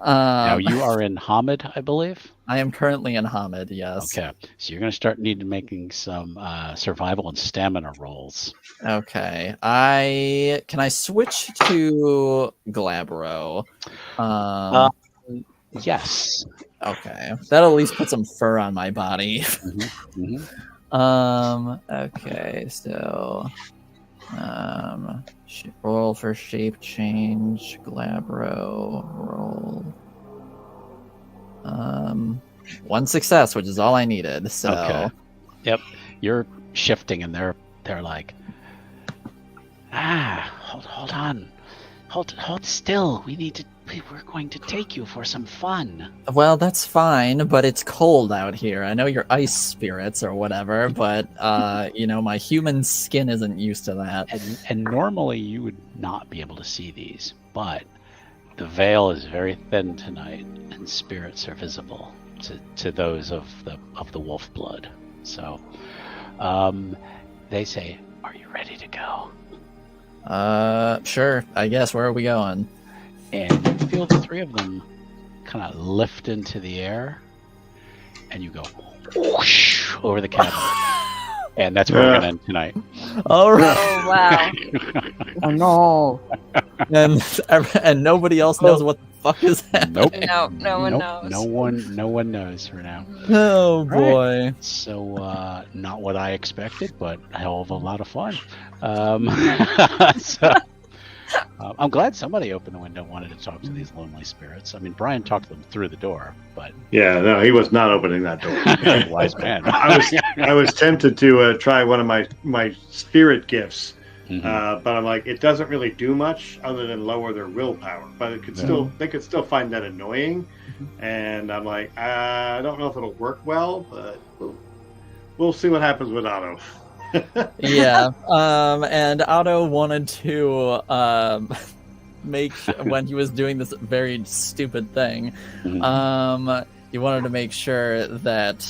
Now you are in Hamid, I believe. I am currently in Hamid, yes. Okay, so you're going to start making some survival and stamina rolls. Okay. Can I switch to Glabro? Yes. Okay. That'll at least put some fur on my body. Mm-hmm. Okay, so roll for shape change, Glabro, roll. 1 success, which is all I needed. So Okay. Yep. You're shifting, and they're like, hold on, hold still. We're going to take you for some fun. well, that's fine, but it's cold out here. I know you're ice spirits or whatever, but my human skin isn't used to that. And normally you would not be able to see these, but the veil is very thin tonight, and spirits are visible to those of the wolf blood. So, they say, "Are you ready to go?" Sure. I guess. Where are we going? And you feel the 3 of them kind of lift into the air, and you go whoosh over the cabin. And that's where we're going to end tonight. All right. Oh wow. Oh no. And nobody else knows what the fuck is happening. Nope. No one Nope. knows. No one knows for now. Oh boy. So, not what I expected, but a hell of a lot of fun. So, I'm glad somebody opened the window and wanted to talk to these lonely spirits. I mean, Brian talked to them through the door, but Yeah, no, he was not opening that door. wise man. I was tempted to try one of my spirit gifts, Mhm. but I'm like, it doesn't really do much other than lower their willpower. But it could still they could still find that annoying, and I'm like, I don't know if it'll work well, but we'll see what happens with Otto. Yeah. And Otto wanted to make when he was doing this very stupid thing. Mhm. He wanted to make sure that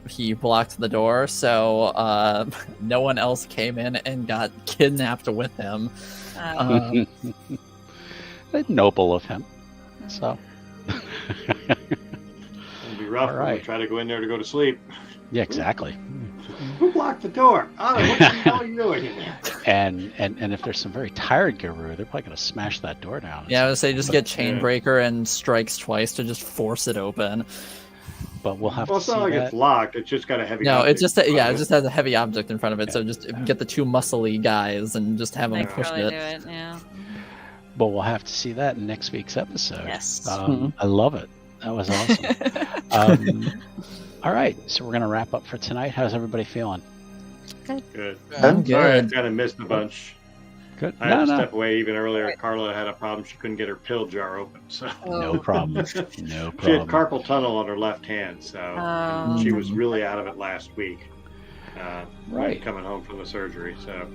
he blocked the door, so no one else came in and got kidnapped with him. Noble of him. So. It'll be rough All when we right. try to go in there to go to sleep. Yeah, exactly. Who blocked the door? Otto, what the hell are you doing in there? And if there's some very tired Guru, they're probably gonna smash that door down. Yeah, I would say just get Chainbreaker and strikes twice to just force it open. But we'll have Well, to it's see not like that. it's locked. It's just got a heavy. No, object it's just in front yeah, of it just has a heavy object in front of it. So just get the two muscly guys and just have I them could push probably it. do it. Yeah. But we'll have to see that in next week's episode. Yes. I love it. That was awesome. All right, so we're gonna wrap up for tonight. How's everybody feeling? Good. I'm Sorry, I good. kind of missed a bunch. Good. I had to No. step away even earlier. Carla had a problem. She couldn't get her pill jar open. So No problem. No she had problem. carpal tunnel on her left hand. So Oh. she was really out of it last week. Right. Coming home from the surgery. So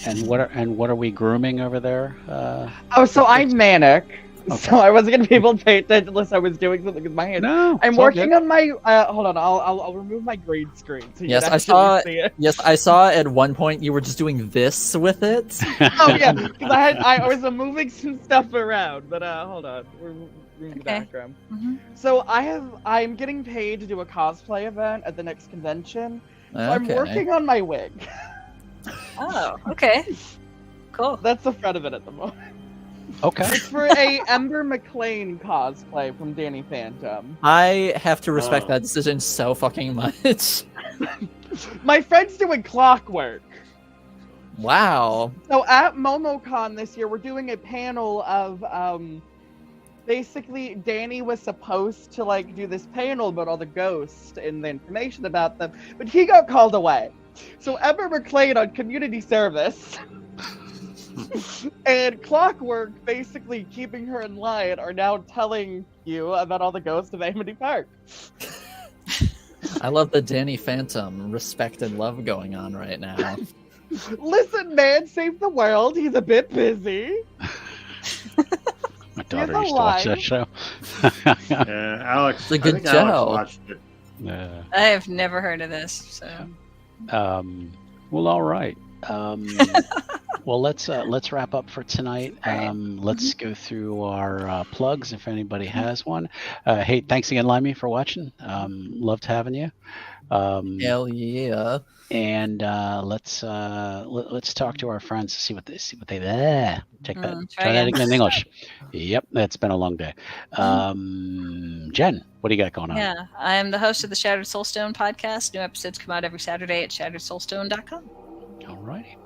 And what are we grooming over there? Oh, so I'm manic. Okay. So I wasn't gonna be able to pay attention unless I was doing something with my hand. No, I'm it's all working good. on my. Hold on, I'll remove my green screen. So you Yes, can I actually saw- see it. Yes, I saw at one point you were just doing this with it. Oh yeah, because I was moving some stuff around. But hold on, we're in the background. Mhm. So I'm getting paid to do a cosplay event at the next convention. So I'm Okay. working on my wig. Oh, okay. Cool. That's the front of it at the moment. Okay. It's for a Ember McLean cosplay from Danny Phantom. I have to respect Oh. that decision so fucking much. My friend's doing clockwork. Wow. So at MomoCon this year, we're doing a panel of basically Danny was supposed to like do this panel about all the ghosts and the information about them, but he got called away. So Ember McLean on community service and Clockwork basically keeping her in line are now telling you about all the ghosts of Amity Park. I love the Danny Phantom respect and love going on right now. Listen, man, save the world. He's a bit busy. My daughter You're used to watch alive. that show. Alex, It's a I good think Alex show. watched it. I have never heard of this. So Well, all right. Well, let's wrap up for tonight. Let's go through our plugs if anybody has one. Hey, thanks again, Limey, for watching. Loved having you. Hell yeah. And let's talk to our friends to see what they take that. try Try that again. again in English. Yep, that's been a long day. Jen, what do you got going on? yeah, I am the host of the Shattered Soulstone podcast. New episodes come out every Saturday at shatteredsoulstone.com. All righty.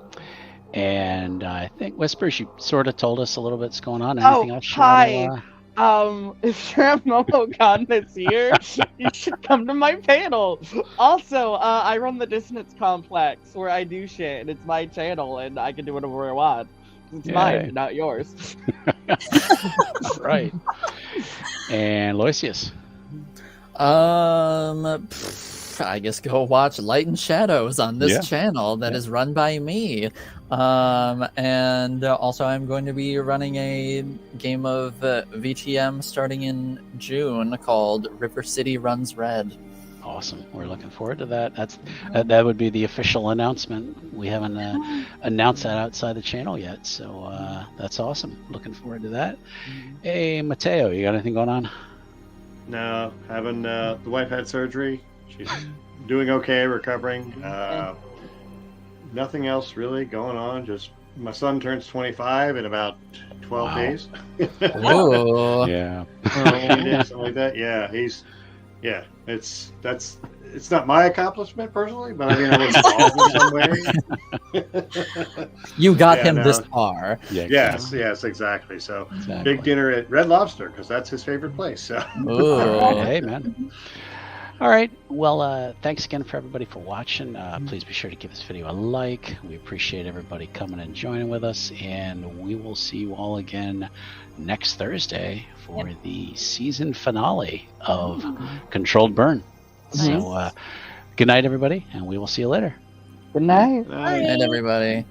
And I think Whispers, you sort of told us a little bit's going on. Anything else you hi. wanna, If you're at MomoCon this year, you should come to my panel. Also, I run the Dissonance Complex where I do shit, and it's my channel, and I can do whatever I want. It's Yay. mine, not yours. All right. And Loisius. I guess go watch Light and Shadows on this Yeah. channel that is run by me. And also I'm going to be running a game of VTM starting in June called River City Runs Red. Awesome. We're looking forward to that. That would be the official announcement. We haven't announced that outside the channel yet, so that's awesome. Looking forward to that. Hey, Mateo, you got anything going on? No, having the wife had surgery. She's doing okay, recovering. Nothing else really going on. Just my son turns 25 in about 12 Wow. days. Whoa. Yeah. Something like that. Yeah, it's not my accomplishment personally, but I mean, I was involved in some way. You got Yeah, him no. this far. Yeah, Yes, exactly. So exactly. big dinner at Red Lobster because that's his favorite place. So. Ooh. Hey, man. All right. Well, thanks again for everybody for watching. Please be sure to give this video a like. We appreciate everybody coming and joining with us, and we will see you all again next Thursday for the season finale of Controlled Burn. So, good night, everybody, and we will see you later. Good night. Good night, everybody.